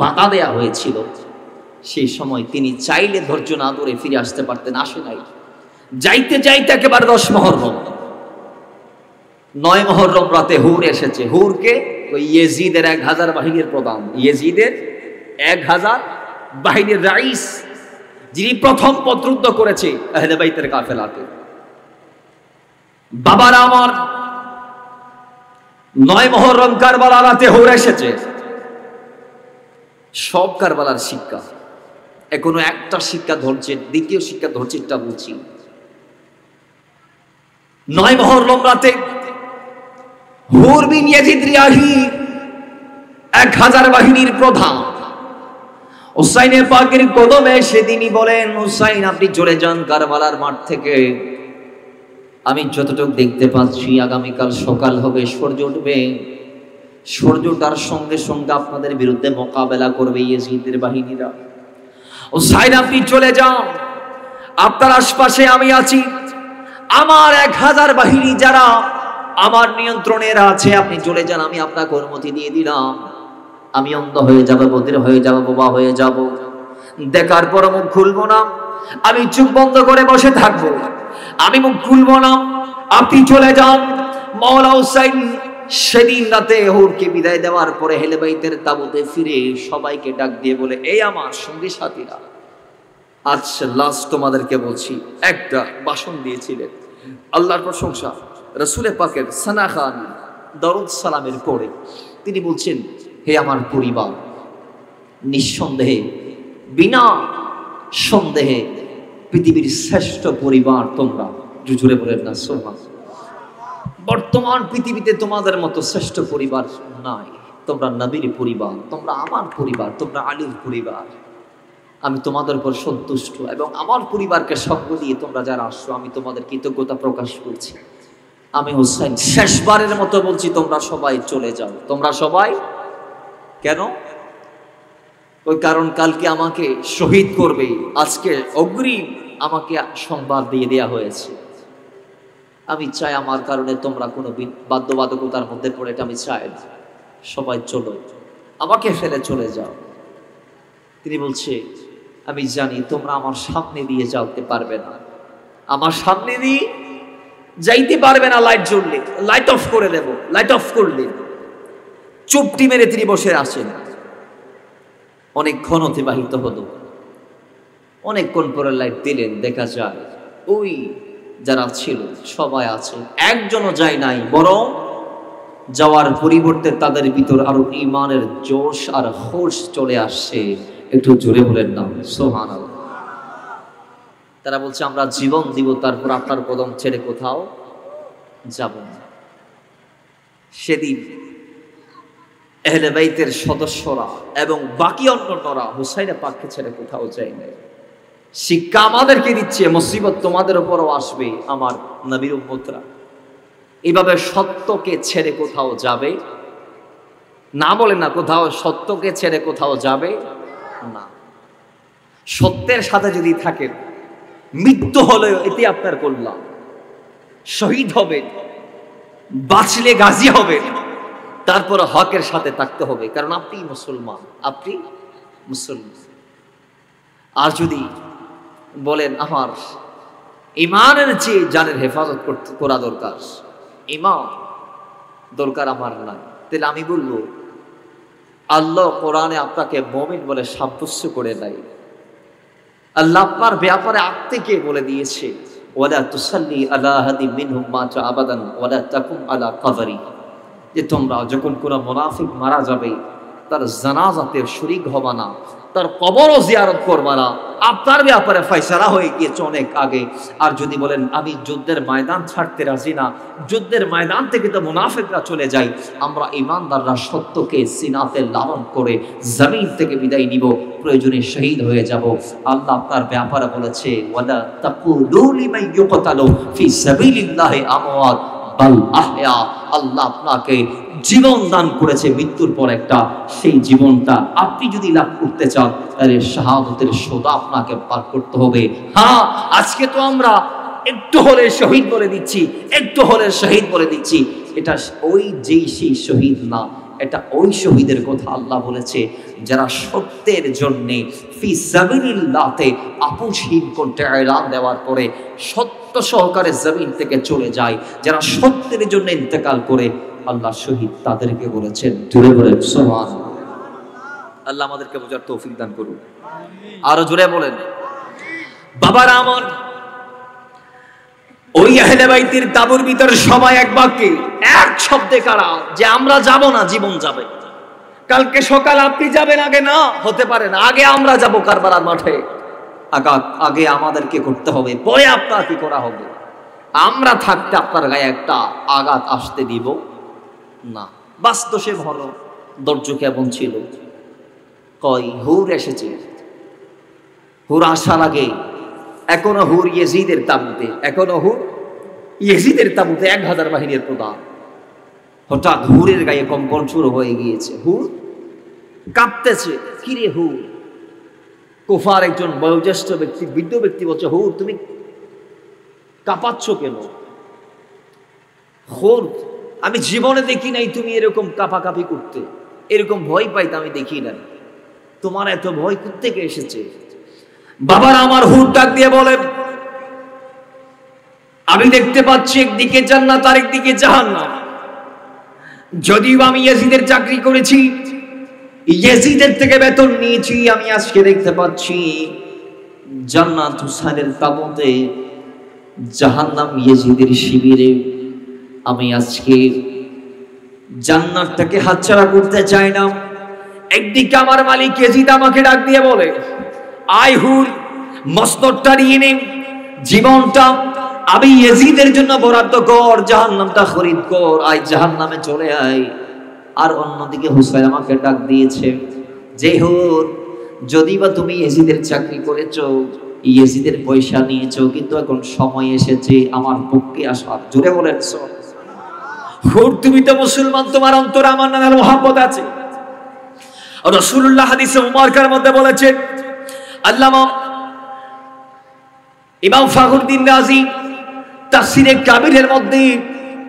বাধা দেয়া হয়েছিল, সেই সময় তিনি চাইলে ধৈর্য না ধরে ফিরে আসতে পারতেন, আসে নাই। যাইতে যাইতে একেবারে 10 মুহররম, 9 মুহররম রাতে হুর এসেছে। হুরকে ওই ইয়েজিদের 1000 বাহিনীর প্রধান, ইয়েজিদের 1000 বাহিনীর রাইস, যিনি প্রথম পথরুদ্ধ করেছে আহলে বাইতের কাফেলাকে। বাবার আমার 9 মুহররম কারবালা রাতে হুর এসেছে। সব কারবালার শিক্ষা, এখনো একটা শিক্ষা ধরছে, দ্বিতীয় শিক্ষা ধরছেটা বলছি। 9 মুহররম রাতে হুর বিন ইয়াজিদ রিয়াহি 1000 বাহিনীর প্রধান হুসাইনের পাকের কদমে সেদিনই বলেন, হুসাইন আপনি চলে যান কারবালার মাঠ থেকে। আমি যতটুকু দেখতে পাচ্ছি আগামীকাল সকাল হবে, সূর্য উঠবে, সূর্যটার সঙ্গে সঙ্গে আপনাদের বিরুদ্ধে মোকাবেলা করবে ইয়েজিদের বাহিনীরা। হুসাইন আপনি চলে যান, আপনার আশপাশে আমি আছি, আমার 1000 বাহিনী যারা আমার নিয়ন্ত্রণের আছে, আপনি চলে যান, আমি আপনাকে অনুমতি দিয়ে দিলাম। আমি অন্ধ হয়ে যাব, বধির হয়ে যাব, বোবা হয়ে যাব, দেখার পর মুখ খুলবো না, আমি চোখ বন্ধ করে বসে থাকবো, আমি মুখ খুলবো না, আপনি চলে যান। মাওলানা হুসাইন সেদিন রাতে হুরকে বিদায় দেওয়ার পরে আহলে বাইতের তাবুতে ফিরে সবাইকে ডাক দিয়ে বলে, এই আমার সঙ্গী সাথীরা, আজ লাস্ট তোমাদেরকে বলছি, একটা ভাষণ দিয়েছিলেন, আল্লাহর প্রশংসা, রাসূলের পাকের সানা খান দরুদ সালামের পরে তিনি বলছেন, হে আমার পরিবার, নিঃসন্দেহে বিনা সন্দেহে পৃথিবীর শ্রেষ্ঠ পরিবার তোমরা। জুজুরে বলেন না সুবহানাল্লাহ। বর্তমান পৃথিবীতে তোমাদের মতো শ্রেষ্ঠ পরিবার নাই। তোমরা নবীর পরিবার, তোমরা আমার পরিবার, তোমরা আলীর পরিবার। আমি তোমাদের উপর সন্তুষ্ট এবং আমার পরিবারকে সঙ্গ দিয়ে তোমরা যারা আসছো, আমি তোমাদের কৃতজ্ঞতা প্রকাশ করছি। আমি হুসাইন শেষবারের মতো বলছি, তোমরা সবাই চলে যাও, তোমরা সবাই। কেন? ওই কারণ কালকে আমাকে শহীদ করবে, আজকে অগ্রিম আমাকে সংবাদ দিয়ে দেয়া হয়েছে। আমি চাই আমার কারণে তোমরা কোনো বাধ্যবাধকতার মধ্যে পড়ে, এটা আমি চাই না। সবাই চলো, আমাকে ফেলে চলে যাও। তিনি বলছে, আমি জানি তোমরা আমার সামনে দিয়ে যাওতে পারবে না, আমার সামনে দিয়ে যাইতে পারবে না। লাইট জ্বললে লাইট অফ করে দেব, লাইট অফ করলে চুপটি মেরে তিনি বসে আসেন। অনেকক্ষণ অতিবাহিত হলো, অনেকক্ষণ পরে লাইট দিলেন, দেখা যায় ওই যারা ছিল সবাই আছে, একজনও যায় নাই, বরং যাওয়ার পরিবর্তে তাদের ভিতর আরো ঈমানের জোশ আর হোশ চলে আসছে। একটু জোরে বলেন না সুবহানাল্লাহ। তারা বলছে, আমরা জীবন দিব, তারপর আপনার কদম ছেড়ে কোথাও যাব না। সেদিন আহলে বাইতের সদস্যরা এবং বাকি অন্যান্যরা হুসাইনের পাককে ছেড়ে কোথাও যায় না। শিক্ষা আমাদেরকে দিচ্ছে, মুসিবত তোমাদের উপরও আসবে আমার নবীর উম্মতরা। এইভাবে সত্যকে ছেড়ে কোথাও যাবে না, বলে না, কোথাও সত্যকে ছেড়ে কোথাও যাবে না। সত্যের সাথে যদি থাকেন, মৃত্যু হলেও এতে আপনার কল্যাণ, শহীদ হবে, বাঁচলে গাজী হবে, তারপর হকের সাথে থাকতে হবে, কারণ আপনি মুসলমান, আপনি মুসলমান। আর যদি বলেন আমার ইমানের চেয়ে জানের হেফাজত করা দরকার, ইমান দরকার আমার নাই, তাহলে আমি বলবো আল্লাহ কোরআনে আপনাকে মুমিন বলে সাব্যস্ত করে দেয়। আল্লাহ আপনার ব্যাপারে আত্মীকে বলে দিয়েছে, ওয়ালা তুসাল্লি আলা আহাদিন মিনহুম মাতা আবাদান ওয়ালা তাকুম আলা কবরি, যে তোমরা যখন কোনো মুনাফিক মারা যাবে তার জানাজাতে শরীক হবা না, তার কবরও জিয়ারত করবা না, আপনার ব্যাপারে ফয়সালা হয়ে গিয়েছে অনেক আগে। আর যদি বলেন আমি যুদ্ধের ময়দান ছাড়তে রাজি না, যুদ্ধের ময়দান থেকে তো মুনাফিকরা চলে যায়, আমরা ঈমানদাররা সত্যকে সিনাতে লালন করে জমিন থেকে বিদায় নিব, প্রয়োজনে শহীদ হয়ে যাব। আল্লাহ আপনার ব্যাপারে বলেছে, ওয়ালা তাকুলু লিমান ইউকতালু ফি সাবিলিল্লাহি আমওয়াত বাল আহয়া। আল্লাহ আপনাকে জীবন দান করেছে মৃত্যুর পর একটা, সেই জীবনটা আপনি যদি লাভ করতে চান তাহলে শাহাদাতের সোদা আপনাকে পার করতে হবে। হ্যাঁ, আজকে তো আমরা একটু হলে শহীদ বলে দিচ্ছি, একটু হলে শহীদ বলে দিচ্ছি। এটা ওই যেই সেই শহীদ না, এটা ওই শহীদের কথা আল্লাহ বলেছে যারা সত্যের জন্যে ফি সাবিলিল্লাহতে আপসহীন করতে এলান দেওয়ার পরে সত্য সহকারে জমিন থেকে চলে যায়, যারা সত্যের জন্য ইন্তেকাল করে, আল্লাহ শহীদ তাদেরকে বলেছেন। জোরে বলেন সুবহানাল্লাহ। আল্লাহ আমাদেরকে বোঝার তৌফিক দান করুন। আরো জোরে বলেন। বাবারা আমার, ওই আহলে বাইতের তাবুর ভিতরে সবাই এক বাক্যে এক শব্দে কারা যে আমরা যাব না, জীবন যাবে। কালকে সকাল আপনি যাবেন আগে? না, হতে পারে না। আগে আমরা যাব কারবালার মাঠে, আগে আমাদেরকে করতে হবে, পরে আপনার কি করা হবে। আমরা থাকতে আপনার গায়ে একটা আঘাত আসতে দিব না। বাস্তব সে ভালো ধৈর্য কেমন ছিল। কয় হুর এসেছে, হুর আসার আগে এখনো হুর ইয়েজিদের তাবুতে, এখনো হুর ইয়েজিদের তাবুতে 1000 বাহিনীর প্রধান। হঠাৎ হুরের গায়ে কম্পন শুরু হয়ে গিয়েছে, হুর কাঁপতেছে। কিরে হুর? কুফার একজন বয়োজ্যেষ্ঠ ব্যক্তি, বৃদ্ধ ব্যক্তি বলছে, হুর তুমি কাঁপাচ্ছ কেন? হুর, আমি জীবনে দেখি নাই তুমি এরকম কাঁপাকাঁপি করতে, এরকম ভয় পাইতে আমি দেখি নাই। তোমার এত ভয় কোত্থেকে এসেছে? বাবার আমার হুর ডাক দিয়ে বলে, আমি দেখতে পাচ্ছি একদিকে জান্নাত আর একদিকে জাহান্নাম। যদিও আমি ইয়াজিদের চাকরি করেছি, ইয়াজিদের থেকে বেতন নিয়েছি, আমি আজকে দেখতে পাচ্ছি জান্নাত হুসাইনের তাবুতে, জাহান্নাম ইয়াজিদের শিবিরে। আমি আজকে জান্নাতটাকে হাতছাড়া করতে চাই না। একদিকে আমার মালিক ইয়াজিদ আমাকে ডাক দিয়ে বলে, আয় হুর, মস্তরটা নিয়ে নে, জীবনটা আমি ইয়াজিদের জন্য বরাদ্দ কর, জাহান্নামটা খরিদ কর, আয় জাহান্নামে চলে আয়। আর অন্যদিকে হুসাইন আমাকে ডাক দিয়েছে যে হুর, যদি বা তুমি ইয়াজিদের চাকরি করেছো, ইয়াজিদের পয়সা নিয়েছো, কিন্তু এখন সময় এসেছে আমার পক্ষে আসার। জোরে বলেন হুর, তুমি তো মুসলমান, তোমার অন্তরে আমার নানার মহব্বত আছে। রাসূলুল্লাহ হাদিসে মুবারকার মধ্যে বলেছেন, আল্লামা ইমাম ফখরুদ্দিন রাজি তাফসীরে কাবিরের মধ্যে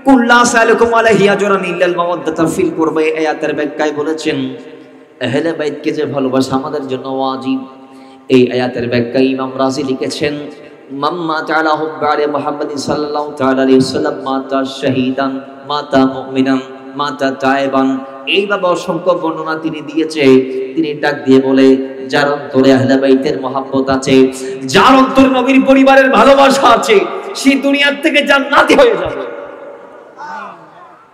কুল্লা সালাকুম আলাইহি আজরান ইল্লাল মাওয়াদ্দাতা ফিল কুরবা আয়াতের ব্যাখ্যায় বলেছেন, আহলে বাইতকে যে ভালোবাসা আমাদের জন্য ওয়াজিব। এই আয়াতের ব্যাখ্যায় ইমাম রাজি লিখেছেন, মাম্মা তাআলা হুব্বা আলী মুহাম্মাদিন সাল্লাল্লাহু তাআলা আলাইহি ওয়াসাল্লাম মাতা শাহীদান, মাতা মুমিনান, মাতা তায়েবান। এইভাবে অসংখ্য বর্ণনা তিনি দিয়েছে। তিনি ডাক দিয়ে বলে, যার অন্তরে আহলে বাইতের মহব্বত আছে, যার অন্তরে নবীর পরিবারের ভালোবাসা আছে, সে দুনিয়ার থেকে জান্নাতি হয়ে যাবে।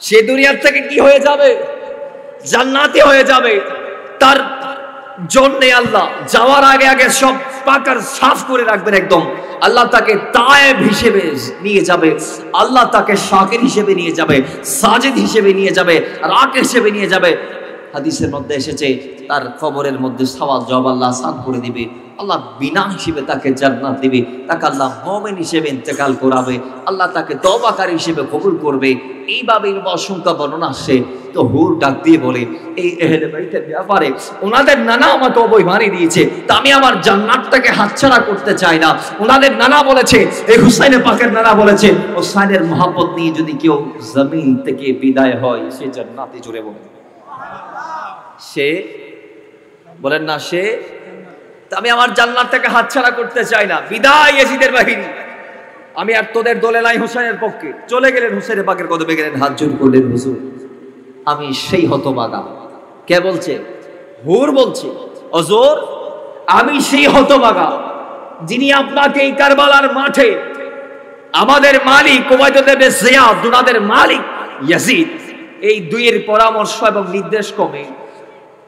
সে দুনিয়ার থেকে কি হয়ে যাবে? জান্নাতি হয়ে যাবে। তার জন্য আল্লাহ যাওয়ার আগে আগে সব পাকার সাফ করে রাখবেন একদম। আল্লাহ তাকে তায়েব হিসেবে নিয়ে যাবে, আল্লাহ তাকে শাকির হিসেবে নিয়ে যাবে, সাজিদ হিসেবে নিয়ে যাবে, রাক হিসেবে নিয়ে যাবে। হাদিসের মধ্যে এসেছে, তার কবরের মধ্যে সওয়াল জবাব আল্লাহ আসান করে দিবে। আল্লাহ বিনা হিসেবে তাকে জান্নাত দিবে, তাকে আল্লাহ মুমিন হিসেবে ইন্তেকাল করাবে, আল্লাহ তাকে তওবাকারী হিসেবে কবুল করবে। এইভাবে অসংখ্য বর্ণনা আসে। তো হুর ডাক দিয়ে বলে, এই আহলে বাইতের ব্যাপারে ওনাদের নানা আমাকে অবৈমানি দিয়েছে, তা আমি আমার জান্নাতটাকে হাতছাড়া করতে চাই না। ওনাদের নানা বলেছে, এই হুসাইনের পাকের নানা বলেছে, হুসাইনের মহব্বত নিয়ে যদি কেউ জমিন থেকে বিদায় হয়, সে জান্নাতে। জুড়ে বলে সে বলেন না, সে। আমি আমার জান্নাতটাকে হাতছাড়া করতে চাই না। বিদায় ইয়াজিদের বাহিনী, আমি আর তোদের দলে নাই হুসাইনের পক্ষে। চলে গেলেন হুসাইনের পাকের কদমে গেলেন, হাত জোড় করলেন, হুজুর আমি সেই হতভাগা। কে বলছে? হুর বলছে, হুজুর আমি সেই হতভাগা যিনি আপনাকে এই কারবালার মাঠে আমাদের মালিক উবাইদুল্লাহ ইবনে জিয়াদ, ওনাদের মালিক ইয়াজিদ, এই দুইয়ের পরামর্শ এবং নির্দেশ ক্রমে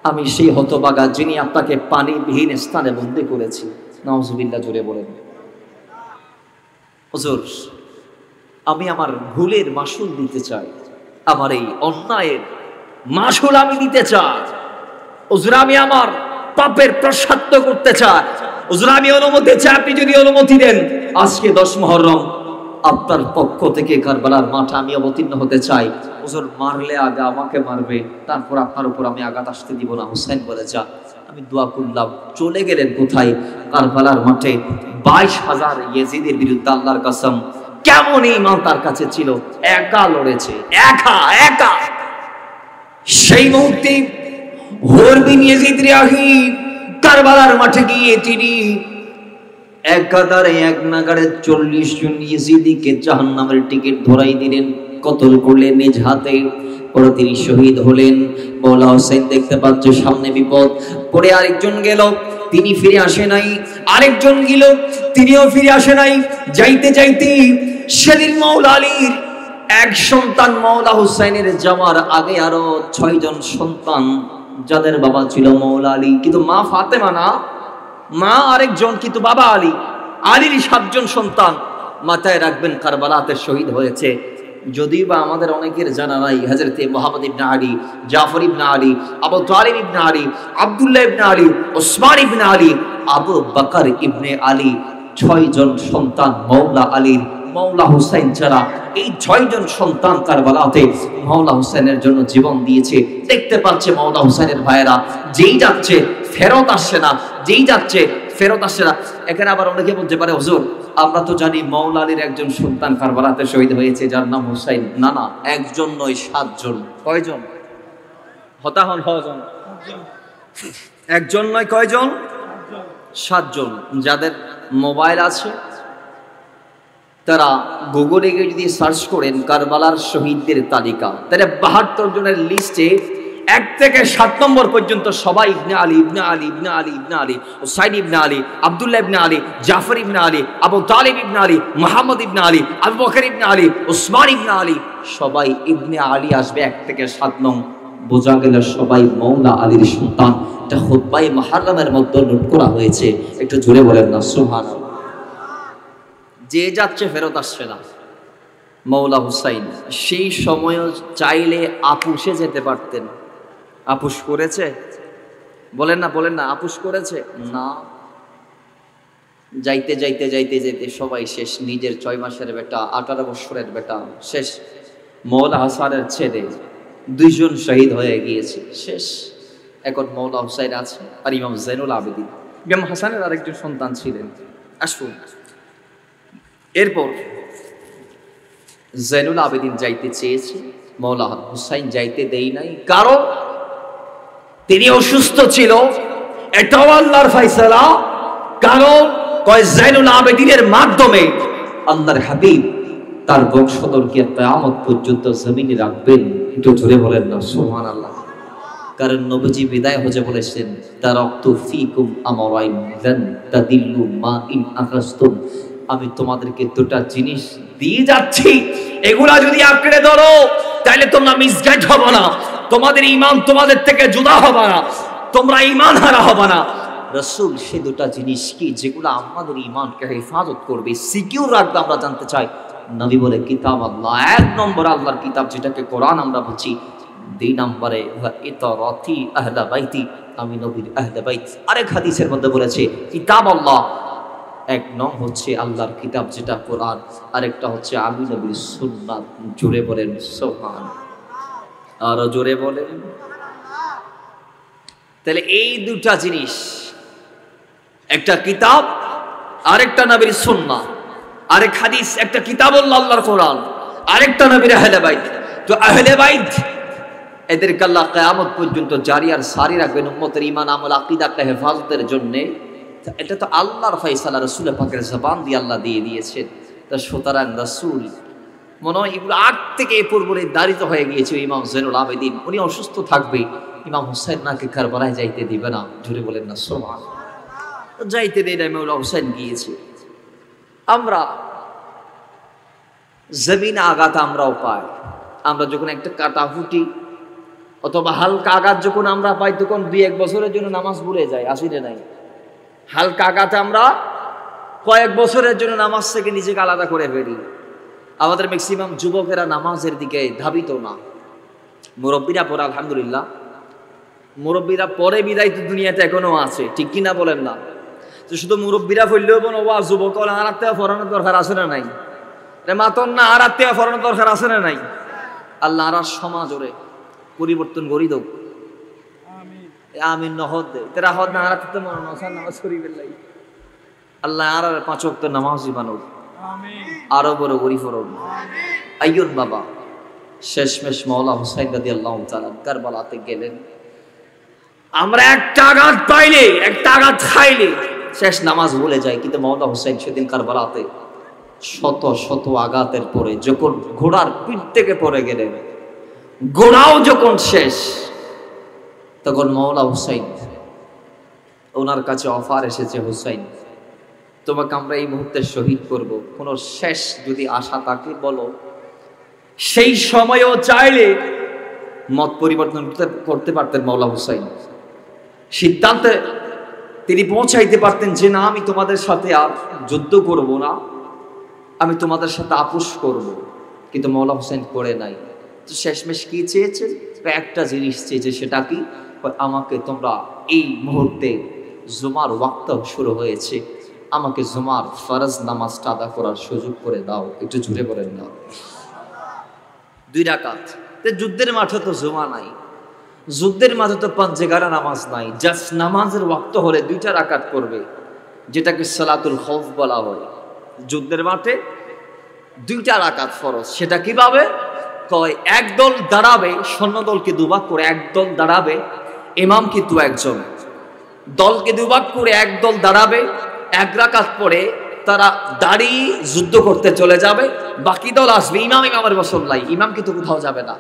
আমি সেই হতভাগা যিনি আপনাকে পানিবিহীন স্থানে বন্দী করেছি। নাউজুবিল্লাহ। জুড়ে বলেন হুজুর, আমি আমার ভুলের মাসুল দিতে চাই, আমার এই অন্যায়ের মাসুল আমি দিতে চাই। হুজুর আমি আমার পাপের প্রায়শ্চিত্ত করতে চাই। হুজুর আমি অনুমতি চাই, আপনি যদি অনুমতি দেন, আজকে 10 মুহররম আপনার পক্ষ থেকে কারবালার মাঠে আমি অবতীর্ণ হতে চাই। হুজুর মারলে আগে আমাকে মারবে, তারপর আপনার উপর আমি আঘাত আসতে দিব না। হুসাইন বলে যা। আমি দোয়া করলাম। চলে গেলেন কোথায়? কারবালার মাঠে 22,000 ইয়েজিদের বিরুদ্ধে। আল্লাহর কসম, কেমন ঈমান তার কাছে ছিল! একা লড়েছে, একা একা। সেই মুহূর্তে হরবিন ইয়েজিদ রিয়াহি কারবালার মাঠে গিয়ে তিনি একাধারে এক নাগাড়ে 40 জন ইয়েজিদিকে জাহান্নামের টিকিট ধরাই দিলেন, কতল করলেন নিজ হাতে। পরে তিনি শহীদ হলেন। মওলা হোসেন দেখতে পাচ্ছে সামনে বিপদ, পরে আরেকজন গেল, তিনি ফিরে আসে নাই। আরেকজন গেল, তিনিও ফিরে আসে নাই। যাইতে যাইতে সেদিন মওলা আলীর এক সন্তান মওলা হোসেনের যাওয়ার আগে আরো 6 জন সন্তান, যাদের বাবা ছিল মওলা আলী, কিন্তু মা ফাতেমা না, মা আরেকজন, কিন্তু বাবা আলী। আলীর 7 জন সন্তান মাথায় রাখবেন কারবালাতে শহীদ হয়েছে। যদিও বা আমাদের অনেকের জানা নাই, হযরতে মুহাম্মদ ইবনে আলী, জাফর ইবনে আলী, আবু তালিব ইবনে আলী, আব্দুল্লাহ ইবনে আলী, ওসমান ইবনে আলী, আবু বকর ইবনে আলী, 6 জন সন্তান মওলা আলীর। মওলা হুসাইন ছাড়া এই 6 জন সন্তান কারবালাতে মওলা হুসাইনের জন্য জীবন দিয়েছে। দেখতে পাচ্ছে মওলা হুসাইনের ভাইয়েরা যেই যাচ্ছে ফেরত আসছে না, যেই যাচ্ছে ফেরত আসছে না। এখানে আবার অনেকে বলতে পারে হুজুর আমরা তো জানি মওলা আলীর একজন সন্তান কারবালাতে শহীদ হয়েছে যার নাম হুসাইন। না না, একজন নয়, 7 জন। কয়জন? হতাহন হজন। একজন নয়, কয়জন? 7 জন। যাদের মোবাইল আছে তারা গুগলে গিয়ে যদি সার্চ করেন কারবালার শহীদদের তালিকা, তাহলে 72 জনের লিস্টে 1 থেকে 7 নম্বর পর্যন্ত সবাই ইবনে আলী, ইবনে আলী, ইবনে আলী, ইবনে আলী, হুসাইন ইবনে আলী, আব্দুল্লাহ ইবনে আলী, জাফর ইবনে আলী, আবু তালিব ইবনে আলী, মুহাম্মদ ইবনে আলী, আবু বকর ইবনে আলী, ওসমান ইবনে আলী, সবাই ইবনে আলী আসবে 1 থেকে 7 নং। বোঝা গেল সবাই মওলা আলীর সন্তান। এটা খুতবায়ে মুহাররমের মধ্যে নোট করা হয়েছে। একটু জোরে বলেন না সুবহানাল্লাহ। যে যাচ্ছে ফেরত আসছে না। মওলা হুসাইন সেই সময়ও চাইলে আপুসে যেতে পারতেন। আপুস করেছে? বলেন না, বলেন না, আপুস করেছে না। যাইতে যাইতে যাইতে যাইতে সবাই শেষ। নিজের 6 মাসের বেটা, 18 বছরের বেটা শেষ। মওলা হাসানের ছেলে 2 জন শহীদ হয়ে গিয়েছে, শেষ। এখন মওলা হুসাইন আছে আর ইমাম জাইনুল আবেদিন। ইমাম হাসানের আরেকজন সন্তান ছিলেন। আসুন, এরপর জাইনুল আবেদিন যাইতে চেয়েছে, মওলা হুসাইন যাইতে দেই নাই, কারণ তিনি অসুস্থ ছিল। এটাও আল্লাহর ফয়সালা। কারণ কয় জাইনুল আবেদিনের মাধ্যমে আল্লাহর হাবিব তার বংশধরকে কিয়ামত পর্যন্ত জমিনে রাখবেন। একটু জোরে বলেন না সুবহানাল্লাহ। কারণ নবীজি বিদায় হজে বলেছেন তারাকতু ফীকুম আমরাইন লান তাদিল্লু মা ইন আখাযতুম। আমি তোমাদেরকে 2টা জিনিস দিয়ে যাচ্ছি, এগুলা যদি আঁকড়ে ধরো তাহলে তোমরা মিসগাইড হবে না, তোমাদের ঈমান তোমাদের থেকে জুদা হবে না, তোমরা ঈমান হারা হবে না। রাসূল সে 2টা জিনিস কি যেগুলো আমাদের ঈমানকে হেফাজত করবে, সিকিউর রাখবে? আমরা জানতে চাই। নবী বলে কিতাব আল্লাহ। 1 নম্বর আল্লাহর কিতাব, যেটাকে কোরআন আমরা বলছি। 2 নম্বরে ইতারাতি আহলে বাইতি, আমি নবীর আহলে বাইত। আরেক হাদিসের মধ্যে বলেছে কিতাব আল্লাহ। 1 নং হচ্ছে আল্লাহর কিতাব যেটা কোরআন, আরেকটা হচ্ছে আমি নবীর সুন্নাত। জোরে বলেন সুবহানাল্লাহ, আরো জোরে বলেন। তাহলে এই 2টা জিনিস, একটা কিতাব আরেকটা নবীর সুন্নাহ, আরেক হাদিস, একটা কিতাবুল্লাহ আল্লাহর কোরআন, আরেকটা নবীর আহলে বাইত। তো আহলে বাইত এদেরকে আল্লাহ কিয়ামত পর্যন্ত জারি আর সারি রাখবেন উম্মতের ঈমান আমল আকীদাকে হেফাজতের জন্য। এটা তো আল্লাহর ফয়সালা, রাসূল পাকের জবান দিয়ে আল্লাহ দিয়ে দিয়েছেন। তা সুতরাং রাসূল মনে হয় এগুলো আগ থেকে এ পূর্বে দাঁড়িত হয়ে গিয়েছে। ইমাম জাইনুল আবেদিন উনি অসুস্থ থাকবে, ইমাম হুসাইন নাকি কারবালায় যাইতে দিবে না। জুড়ে বলেন না সুবহানাল্লাহ। যাইতে দেয় না, মওলা হুসাইন গিয়েছে। আমরা জমিনে আঘাত আমরাও পাই। আমরা যখন একটা কাটা ফুটি অথবা হালকা আঘাত যখন আমরা পাই, তখন 2-1 বছরের জন্য নামাজ ভুলে যায়, আসিলে নাই। হালকা আঘাত আমরা কয়েক বছরের জন্য নামাজ থেকে নিজেকে আলাদা করে ফেলি। আমাদের ম্যাক্সিমাম যুবকেরা নামাজের দিকে ধাবিত না। মুরব্বীরা পরে আলহামদুলিল্লাহ, মুরব্বীরা পরে বিদায় তো দুনিয়াতে এখনো আছে, ঠিক কিনা বলেন না? তো শুধু মুরব্বীরা পড়লেও বোন ওয়া যুবক আর আত্মীয় ফরানোর দরকার আছে না নাই? মাতন না আর আত্মীয় ফরানোর দরকার আছে না নাই? আল্লাহ আর সমাজ ওরে পরিবর্তন করি দোক আমিন নহদ দে তেরা হদ না আরাতে তো মনে নসার নামাজ করিবেন লাই আল্লাহ আর 5 ওয়াক্ত নামাজই বানাও আমিন আরো বড় করি ফরম আইয়ুন বাবা শেষমেশ মাওলা হুসাইন রাদিয়াল্লাহু তাআলা কারবালাতে গেলেন। আমরা একটা আঘাত পাইলে একটা আঘাত খাইলে শেষ নামাজ ভুলে যাই, কিন্তু মাওলা হুসাইন সেদিন কারবালাতে শত শত আঘাতের পরে যখন ঘোড়ার পিঠ থেকে পড়ে গেলেন, ঘোড়াও যখন শেষ, তখন মাওলা হুসাইন ওনার কাছে অফার এসেছে, হুসাইন তোমাকে আমরা এই মুহূর্তে শহীদ করব, কোনো শেষ যদি আশা থাকে বলো। সেই সময়ও চাইলে মত পরিবর্তন করতে পারতেন মাওলা হুসাইন, সিদ্ধান্তে তিনি পৌঁছাইতে পারতেন যে না আমি তোমাদের সাথে আর যুদ্ধ করব না, আমি তোমাদের সাথে আপোষ করব, কিন্তু মাওলা হুসাইন করে নাই। তো শেষমেশ কি চেয়েছেন? একটা জিনিস চেয়েছে, সেটা কি? আমাকে তোমরা এই মুহূর্তে জুমার ওয়াক্ত শুরু হয়েছে, আমাকে জুমার ফরজ নামাজটা আদা করার সুযোগ করে দাও। একটু জুড়ে বলেন না। 2 রাকাত। যুদ্ধের মাঠে তো জুমা নাই, যুদ্ধের মাঝে তো পাঞ্জেগারা নামাজ নাই, জাস্ট নামাজের ওয়াক্ত হলে 2টা রাকাত করবে, যেটাকে সালাতুল খৌফ বলা হয়। যুদ্ধের মাঠে 2টা রাকাত ফরজ। সেটা কিভাবে? কয় একদল দাঁড়াবে, সৈন্য দলকে 2 ভাগ করে একদল দাঁড়াবে, ইমাম কিন্তু একজন, দলকে 2 ভাগ করে একদল দাঁড়াবে, 1 রাকাত পরে তারা দাঁড়িয়ে যুদ্ধ করতে চলে যাবে, বাকি দল আসবে, ইমামের বসল্লাই, ইমাম কিন্তু কোথাও যাবে না।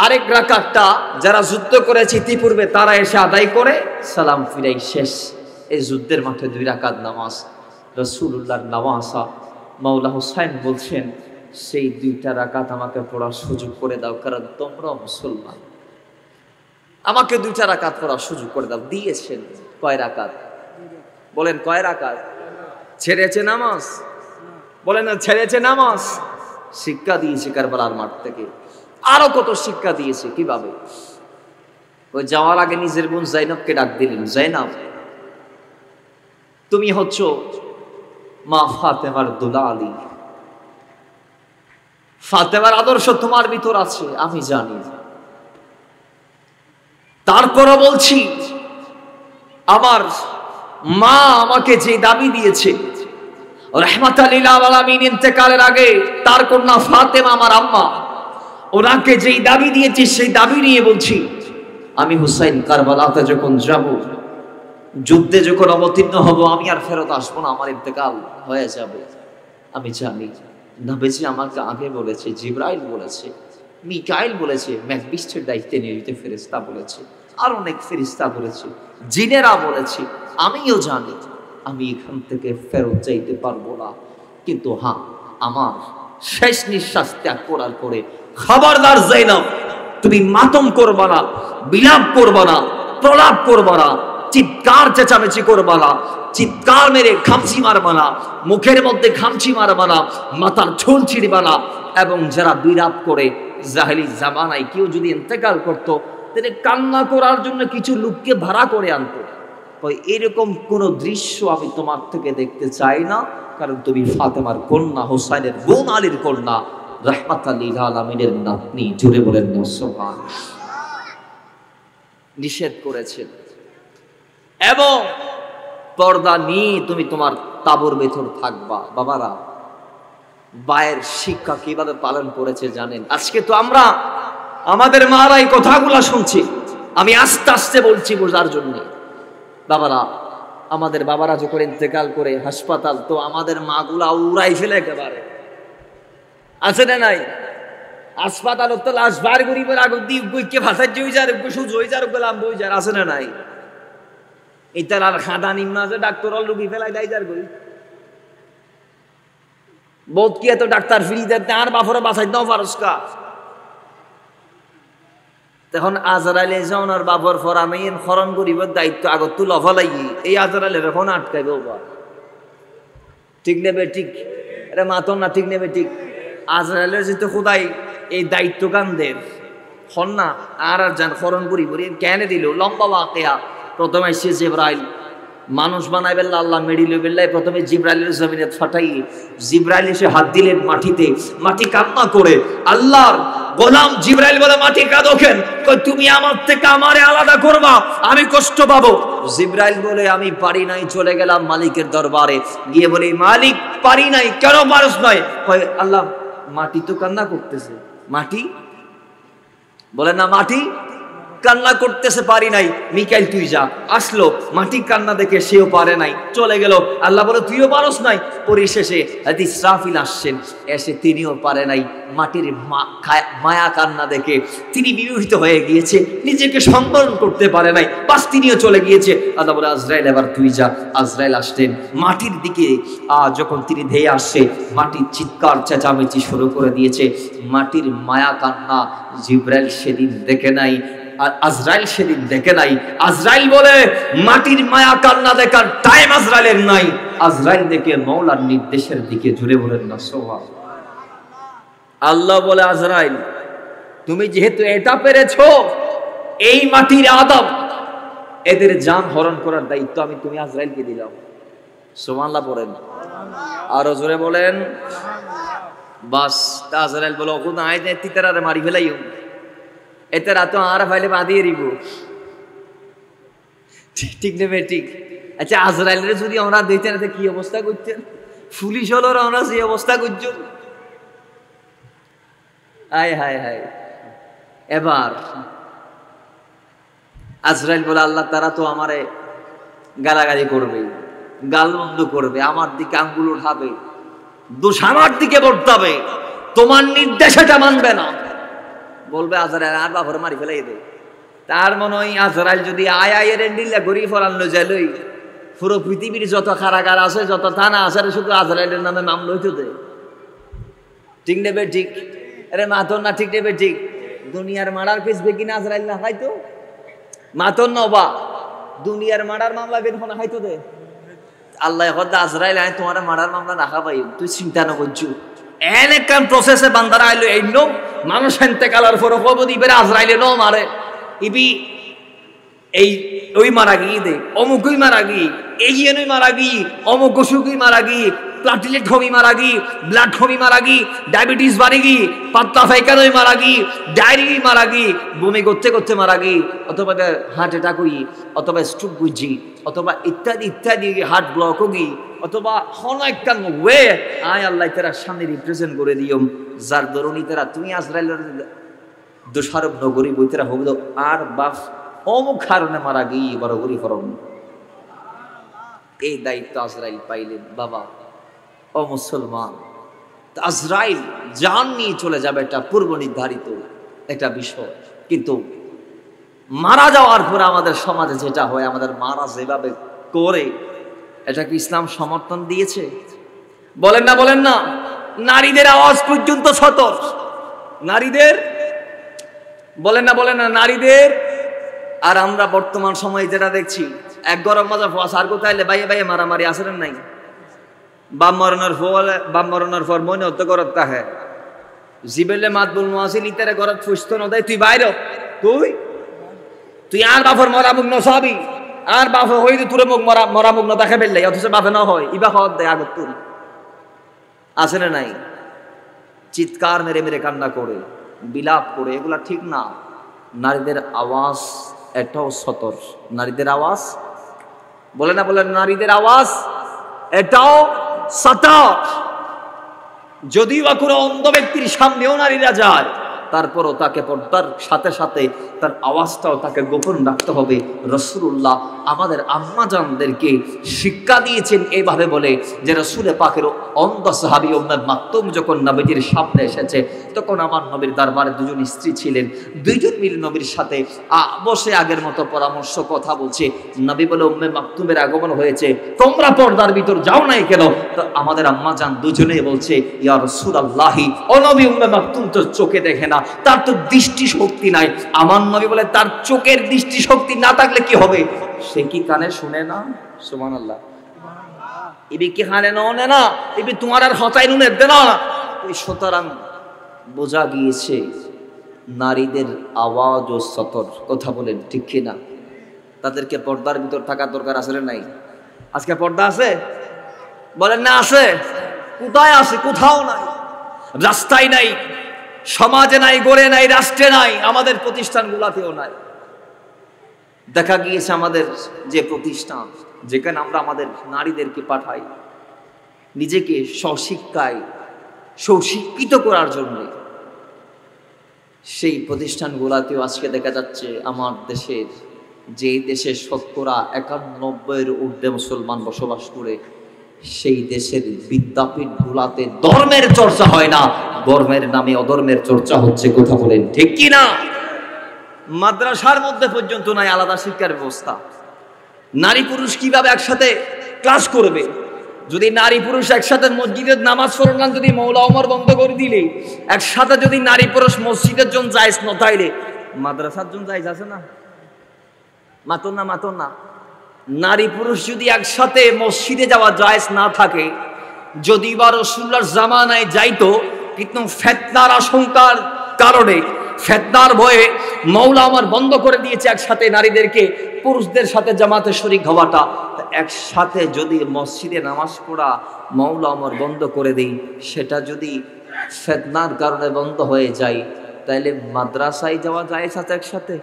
আরেক রাকাতটা যারা যুদ্ধ করেছে ইতিপূর্বে তারা এসে আদায় করে সালাম ফিরাই শেষ। এই যুদ্ধের মাঠে 2 রাকাত নামাজ রাসূলুল্লাহর নামাজা। মাওলা হুসাইন বলছেন সেই 2টা রাকাত আমাকে পড়ার সুযোগ করে দাও, কারণ তোমরা মুসলমান, আমাকে 2টা রাকাত পড়ার সুযোগ করে দাও। দিয়েছেন। কয় রাকাত? বলেন কয় রাকাত? ছেড়েছে নামাজ? বলেন না ছেড়েছে নামাজ? শিক্ষা দিয়েছে কারবালার মাঠ থেকে। আরো কত শিক্ষা দিয়েছে। কিভাবে? ওই যাওয়ার আগে নিজের বোন জাইনবকে ডাক দিলেন, জাইনব তুমি হচ্ছ মা ফাতেমার দুলালি, ফাতেমার আদর্শ তোমার ভিতর আছে আমি জানি, তারপরও বলছি আমার মা আমাকে যে দাবি দিয়েছে রাহমাতাল লিল আলামিন ইন্তেকালের আগে, তার কন্যা ফাতেমা আমার আম্মা, ওনাকে যেই দাবি দিয়েছি সেই দাবি নিয়ে বলছি আমি হুসাইন কারবালাতে যখন যাব, যুদ্ধে যখন অবতীর্ণ হব, আমি আর ফেরত আসবো না, আমার ইন্তেকাল হয়ে যাবে। আমি জানি নবীজি আমাকে আগে বলেছে, জিবরাইল বলেছে, মিকাইল বলেছে, মেঘবিষ্টের দায়িত্বে নিয়োজিত ফেরেশতা বলেছে, আর অনেক ফেরেশতা বলেছে, জিনেরা বলেছে, আমিও জানি আমি এখান থেকে ফেরত যাইতে পারবো না, কিন্তু হ্যাঁ আমার শেষ নিঃশ্বাস ত্যাগ করার পরে খবরদার জাইনব তুমি মাতম করবা না, বিলাপ করবা না, প্রলাপ করবা না, চিৎকার চেঁচামেচি করবা না, চিৎকার মেরে খামচি মারবা না, মুখের মধ্যে খামচি মারবা না, মাথার চুল ছিঁড়বা না। এবং যারা বিলাপ করে, জাহেলি জামানায় কেউ যদি ইন্তেকাল করতো তাহলে কান্না করার জন্য কিছু লোককে ভাড়া করে আনতো। এরকম কোন দৃশ্য আমি তোমার থেকে দেখতে চাই না, কারণ তুমি ফাতেমার কন্যা, হোসাইনের বোন আলীর কন্যা, রাহমাতাল লিল আলামিনের নাতনি। জুড়ে বলেন না সুবহানাল্লাহ। নিষেধ করেছেন এবং পর্দা নিয়ে তুমি তোমার তাবুর ভেতর থাকবা। বাবারা, বায়ের শিক্ষা কিভাবে পালন করেছে জানেন? আজকে তো আমরা আমাদের মারা এই কথাগুলা শুনছি, আমি আস্তে আস্তে বলছি বোঝার জন্য। বাবারা, আমাদের বাবারা যখন ইন্তেকাল করে হাসপাতাল, তো আমাদের মাগুলা উড়াই ফেলে একেবারে, আছে না নাই? হাসপাতাল তো লাশ বার গরিবের আগ দিয়ে ভাষার যে যার সুজ হয়ে যার গোলাম বই যার, আছে না নাই? এইটার আর খাদা নিম্নাজে ডাক্তার রুগী ফেলাই দেয় যার গই বোধ কি এত ডাক্তার ফ্রি দেয় আর বাফরে বাঁচাই দাও ফারস্কা। তখন আজরাইলে যাওন আর বাবর ফর আমি খরণ করিবার দায়িত্ব আগত তুল ফলাইগি, এই আজরাইলের এখন আটকাইব। ঠিক নেবে ঠিক? এটা মাতন না, ঠিক নেবে ঠিক? আজরাইলের যেহেতু খোদাই এই দায়িত্ব কান্দের হন না, আর আর যান খরণ করি কেন দিল লম্বা বাকেয়া। প্রথমে এসে জিবরাইল মানুষ বানাই বেল্লা আল্লাহ মেডিল বেল্লাই প্রথমে জিব্রাইলের জমিনে ফাটাই জিব্রাইল এসে হাত দিলেন মাটিতে, মাটি কান্না করে। আল্লাহর গোলাম জিব্রাইল বলে মাটি কাঁদো কেন? তুমি আমার থেকে আমারে আলাদা করবা, আমি কষ্ট পাবো। জিব্রাইল বলে আমি পারি নাই, চলে গেলাম মালিকের দরবারে, গিয়ে বলি মালিক পারি নাই। কেন পারস নাই? আল্লাহ মাটি তো কান্না করতেছে। মাটি বলে না, মাটি কান্না করতেছে, পারি নাই। মিকাইল তুই যা। আসলো, মাটি কান্না দেখে সেও পারে নাই, চলে গেল। আল্লাহ বলে তুইও পারস নাই। পরিশেষে ইসরাফিল আসছেন, এসে তিনিও পারে নাই। মাটির মায়া কান্না দেখে তিনি বিমোহিত হয়ে গিয়েছে, নিজেকে সম্বরণ করতে পারে নাই, বাস তিনিও চলে গিয়েছে। আল্লাহ বলে আজরাইল এবার তুই যা। আজরাইল আসলেন, মাটির দিকে যখন তিনি ধেয়ে আসছে, মাটির চিৎকার চেঁচামেচি শুরু করে দিয়েছে। মাটির মায়া কান্না জিব্রাইল সেদিন দেখে নাই, আর আজরাইল সেদিন দেখে নাই। আজরাইল বলে মাটির মায়া কান্না দেখার টাইম আজরাইলের নাই। আজরাইল দেখে মওলার নির্দেশের দিকে জুড়ে বলেন না সুবহানাল্লাহ। আল্লাহ বলে আজরাইল তুমি যেহেতু এটা পেরেছো, এই মাটির আদম এদের জান হরণ করার দায়িত্ব আমি তুমি আজরাইলকে দিলাম। সুবহানাল্লাহ পড়েন, আরো জোরে বলেন। বাস আজরাইল বলে ওখানে আয় দেয় তিতারারে মারি ফেলাইও, এতে রাতে আর ফাইলে বাঁধিয়ে দিব। ঠিক নেবে ঠিক। আচ্ছা আজরাইলের যদি আমরা দিতেন কি অবস্থা করতেন? পুলিশ হলো আমরা সেই অবস্থা করছেন। হায় হায় হায়। এবার আজরাইল বলে আল্লাহ তারা তো আমারে গালাগালি করবে, গালমন্দ করবে, আমার দিকে আঙ্গুল উঠাবে, দোষ আমার দিকে বর্তাবে, তোমার নির্দেশ এটা মানবে না। বলবে আজরাইল আর বাপরে মারি ফেলাই দে। তার মনে হয় আজরাইল যদি আয়ের এন্ডিল্লা ঘুরি ফরানো যাইলই, পুরো পৃথিবীর যত কারাগার আছে, যত থানা আছে, শুধু আজরাইলের নামে মামলা হইতো দে। ঠিক নেবে ঠিক? আরে মাতন না, ঠিক নেবে ঠিক? দুনিয়ার মারার পিছবে কিনা আজরাইল না হয়তো মাতন নবা, দুনিয়ার মারার মামলা বের হনা হয়তো দে। আল্লাহ হদ্দা আজরাইল আয় তোমার মারার মামলা রাখা পাই, তুই চিন্তা না করছু। এনেকান প্রসেসে বান্দারা আইলো এই নো মানুষ হেনতে কালার ফরক অবধি বেড়ে আজরাইলে ন মারে ইবি এই ওই মারা গিয়ে দে, অমুকই মারা গিয়ে, এগিয়ে মারা গিয়ে, অমুক অসুখই মারা গিয়ে, প্লাটিলেট হমি মারা গিয়ে, ব্লাড হমি মারা গিয়ে, ডায়াবেটিস বাড়ি গিয়ে, পাতলা ফাইকানোই মারা গিয়ে, ডায়রি মারা গিয়ে, বমি করতে করতে মারা গিয়ে, অথবা হার্ট অ্যাটাক হই, অথবা স্ট্রোক বুঝি, অথবা ইত্যাদি ইত্যাদি হার্ট ব্লক গিয়ে, অথবা অনেক ওয়ে আয় আল্লাহ তারা সামনে রিপ্রেজেন্ট করে দিও। যার দরুনি তারা তুমি আজরাইলের দোষারোপ নগরী বইতেরা হবে আর বাপ অমুক কারণে মারা গিয়ে বড় গরি ফরম। এই দায়িত্ব আজরাইল পাইলেন। বাবা ও মুসলমান, আজরাইল জান নিয়ে চলে যাবে, এটা পূর্ব নির্ধারিত একটা বিষয়। কিন্তু মারা যাওয়ার পরে আমাদের সমাজে যেটা হয়, আমাদের মারা যেভাবে করে, এটা কি ইসলাম সমর্থন দিয়েছে? বলেন না, বলেন না। নারীদের আওয়াজ পর্যন্ত সতর, নারীদের বলেন না, বলেন না, নারীদের। আর আমরা বর্তমান সময়ে যেটা দেখছি, এক গরম মাজা ফোয়া সার কোথায় বাইয়ে বাইয়ে মারামারি আসেন নাই। বাম মরণের পর মনে হতে করত তাহে জিবেলে মাত বল নোয়াসিল ইতারে গরত ফুসত নদাই তুই বাইরে, তুই আর বাফর মরা মুখ নসাবি, আর বাফ হই তুরে মুখ মরা মুখ না দেখে ফেললে, অথচ বাফে না হয় ইবা হওয়ার দেয় আগত তুই আসে না নাই। চিৎকার মেরে মেরে কান্না করে, বিলাপ করে, এগুলা ঠিক না। নারীদের আওয়াজ এটাও সতর, নারীদের আওয়াজ বলে না, বলে নারীদের আওয়াজ এটাও সতর। যদিও বা কোনো অন্ধ ব্যক্তির সামনেও নারীরা যায়, তারপরও তাকে পর্দার সাথে সাথে তার আওয়াজটাও তাকে গোপন রাখতে হবে। রাসূলুল্লাহ আমাদের আম্মাজানদেরকে শিক্ষা দিয়েছেন এইভাবে বলে যে রাসূলে পাকের অন্ধ সাহাবী উম্মে মাকতুম যখন নবীজির সামনে এসেছে, তখন আমার নবীর দরবারে দুজন স্ত্রী ছিলেন। দুইজন মিলে নবীর সাথে বসে আগের মতো পরামর্শ কথা বলছে। নবী বলে উম্মে মাকতুমের আগমন হয়েছে, তোমরা পর্দার ভিতর যাও নাই কেন? তো আমাদের আম্মাজান দুজনেই বলছে ইয়া রাসূলুল্লাহি, ও নবী উম্মে মাকতুম তো চোখে দেখে না, তার তো দৃষ্টি শক্তি নাই। আমার নবী বলে তার চোখের দৃষ্টি শক্তি না থাকলে কি হবে? সে কি কানে শুনে না? সুবহানাল্লাহ। ইবি কি কানে ননে না, ইবি তোমার আর হতাই নুনে দে না। এই সুতরাং বোঝা গিয়েছে নারীদের আওয়াজ ও সতর। কথা বলেন ঠিক কিনা? তাদেরকে পর্দার ভিতর থাকার দরকার আছে নাই? আজকে পর্দা আছে? বলেন না আছে? কোথায় আছে? কোথাও নাই, রাস্তায় নাই, সমাজে নাই, গড়ে নাই, রাষ্ট্রে নাই, আমাদের প্রতিষ্ঠানগুলোতেও নাই। দেখা গিয়েছে আমাদের যে প্রতিষ্ঠান যেখানে আমরা আমাদের নারীদেরকে পাঠাই নিজেকে স্বশিক্ষায় সুশিক্ষিত করার জন্য, সেই প্রতিষ্ঠানগুলোতেও আজকে দেখা যাচ্ছে আমার দেশের, যে দেশে 91% ঊর্ধ্বে মুসলমান বসবাস করে, সেই দেশের বিদ্যাপীঠগুলোতে ধর্মের চর্চা হয় না, ধর্মের নামে অধর্মের চর্চা হচ্ছে। কথা বলেন ঠিক কি না? মাদ্রাসার মধ্যে পর্যন্ত নাই আলাদা শিক্ষার ব্যবস্থা। নারী পুরুষ কিভাবে একসাথে ক্লাস করবে? যদি নারী পুরুষ একসাথে মসজিদের নামাজ পড়লাম, যদি মৌলা ওমর বন্ধ করে দিলে, একসাথে যদি নারী পুরুষ মসজিদের জন্য জায়েজ না তাইলে মাদ্রাসার জন্য জায়েজ আছে না? মাতন না। নারী পুরুষ যদি একসাথে মসজিদে যাওয়া জায়েজ না থাকে, যদি বা রাসূলুল্লাহর জামানায় যাইতো, কিন্তু ফিতনার আশঙ্কার কারণে, ফিতনার ভয়ে মৌলা ওমর বন্ধ করে দিয়েছে একসাথে নারীদেরকে পুরুষদের সাথে জামাতে শরীক হওয়াটা। একসাথে যদি মসজিদে নামাজ পড়া মৌলা ওমর বন্ধ করে দেই, সেটা যদি ফিতনার কারণে বন্ধ হয়ে যায়, তাইলে মাদ্রাসায় যাওয়া জায়েজ আছে, একসাথে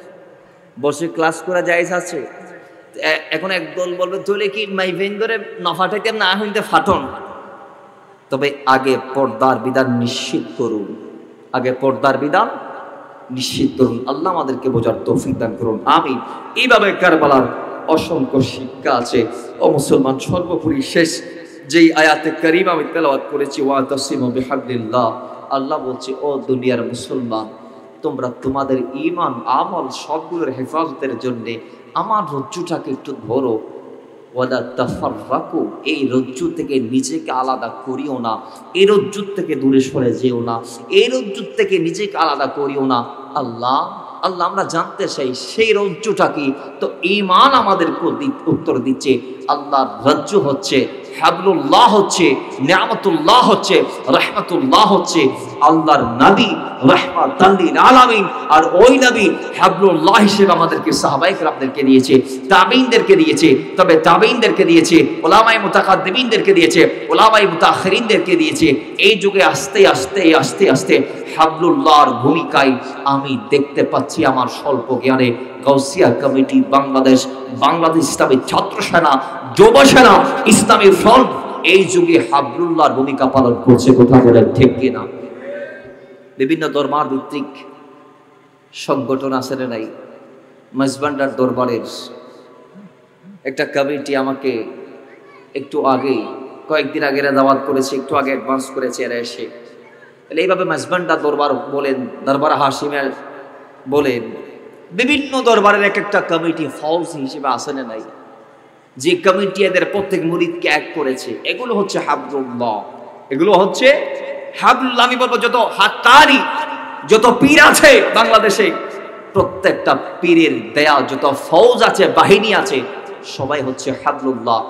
বসে ক্লাস করা জায়েজ আছে। এখন একদল বলবে চলে কি মাইভেন ধরে না ফাটাইতে না হইতে ফাটন। তবে আগে পর্দার বিধান নিশ্চিত করুন, আগে পর্দার বিধান নিশ্চিত করুন। আল্লাহ আমাদেরকে বোঝার তৌফিক দান করুন, আমিন। এইভাবে কারবালার অসংখ্য শিক্ষা আছে। ও মুসলমান, সর্বোপরি শেষ যেই আয়াতে কারিমা আমি তেলাওয়াত করেছি, ওয়াতাসিমু বিহাবলিল্লাহ, আল্লাহ বলছে ও দুনিয়ার মুসলমান, তোমরা তোমাদের ঈমান আমল সবগুলোর হেফাজতের জন্য আমার রজ্জুটাকে একটু ধরো। ওয়ালা তাফাররাকু, এই রজ্জু থেকে নিজেকে আলাদা করিও না, এই রজ্জু থেকে দূরে সরে যেও না, এই রজ্জু থেকে নিজেকে আলাদা করিও না। আল্লাহ আমরা জানতে চাই সেই রজ্জুটা কি? তো ঈমান আমাদের উত্তর দিচ্ছে আল্লাহর রজ্জু হচ্ছে হাবলুল্লাহ, হচ্ছে নিয়ামতুল্লাহ, হচ্ছে রাহমাতুল্লাহ, হচ্ছে আল্লাহর নবী রাহমাতাল লিল আলামিন। আর ওই নবী হাবলুল্লাহ হিসেবে আমাদেরকে সাহাবায়ে কেরামদেরকে দিয়েছে, তাবেঈনদেরকে দিয়েছে, তবে তাবেঈনদেরকে দিয়েছে, উলামায়ে মুতাকাদ্দিমিনদেরকে দিয়েছে, উলামায়ে মুতাআখিরিনদেরকে দিয়েছে। এই যুগে আস্তে আস্তে আস্তে আস্তে হাবলুল্লাহর ভূমিকায় আমি দেখতে পাচ্ছি আমার স্বল্প জ্ঞানে গাউসিয়া কমিটি বাংলাদেশ, বাংলাদেশ ইসলামী ছাত্র সেনা, যুব সেনা, ইসলামী ফ্রন্ট এই যুগে হাবলুল্লাহর ভূমিকা পালন করছে। কথা বলেন ঠিক কিনা? বিভিন্ন দরবার ভিত্তিক সংগঠন আছে না নাই? মাঝবান্ডার দরবারের একটা কমিটি আমাকে একটু আগে, কয়েকদিন আগে দাওয়াত করেছে, একটু আগে অ্যাডভান্স করেছে এরা এসে। তাহলে এইভাবে মাঝবান্ডার দরবার বলেন, দরবার হাশিমের বলেন, বিভিন্ন দরবারের এক একটা কমিটি ফৌজ হিসেবে আসে না নাই? যে কমিটি এদের প্রত্যেক মুরিদকে এক করেছে, এগুলো হচ্ছে হাবলুল্লাহ, এগুলো হচ্ছে হাবলুল্লাহ। আমি বলবো যত হাক্কানি, যত পীর আছে বাংলাদেশে, প্রত্যেকটা পীরের দেয়া যত ফৌজ আছে, বাহিনী আছে, সবাই হচ্ছে হাবলুল্লাহ।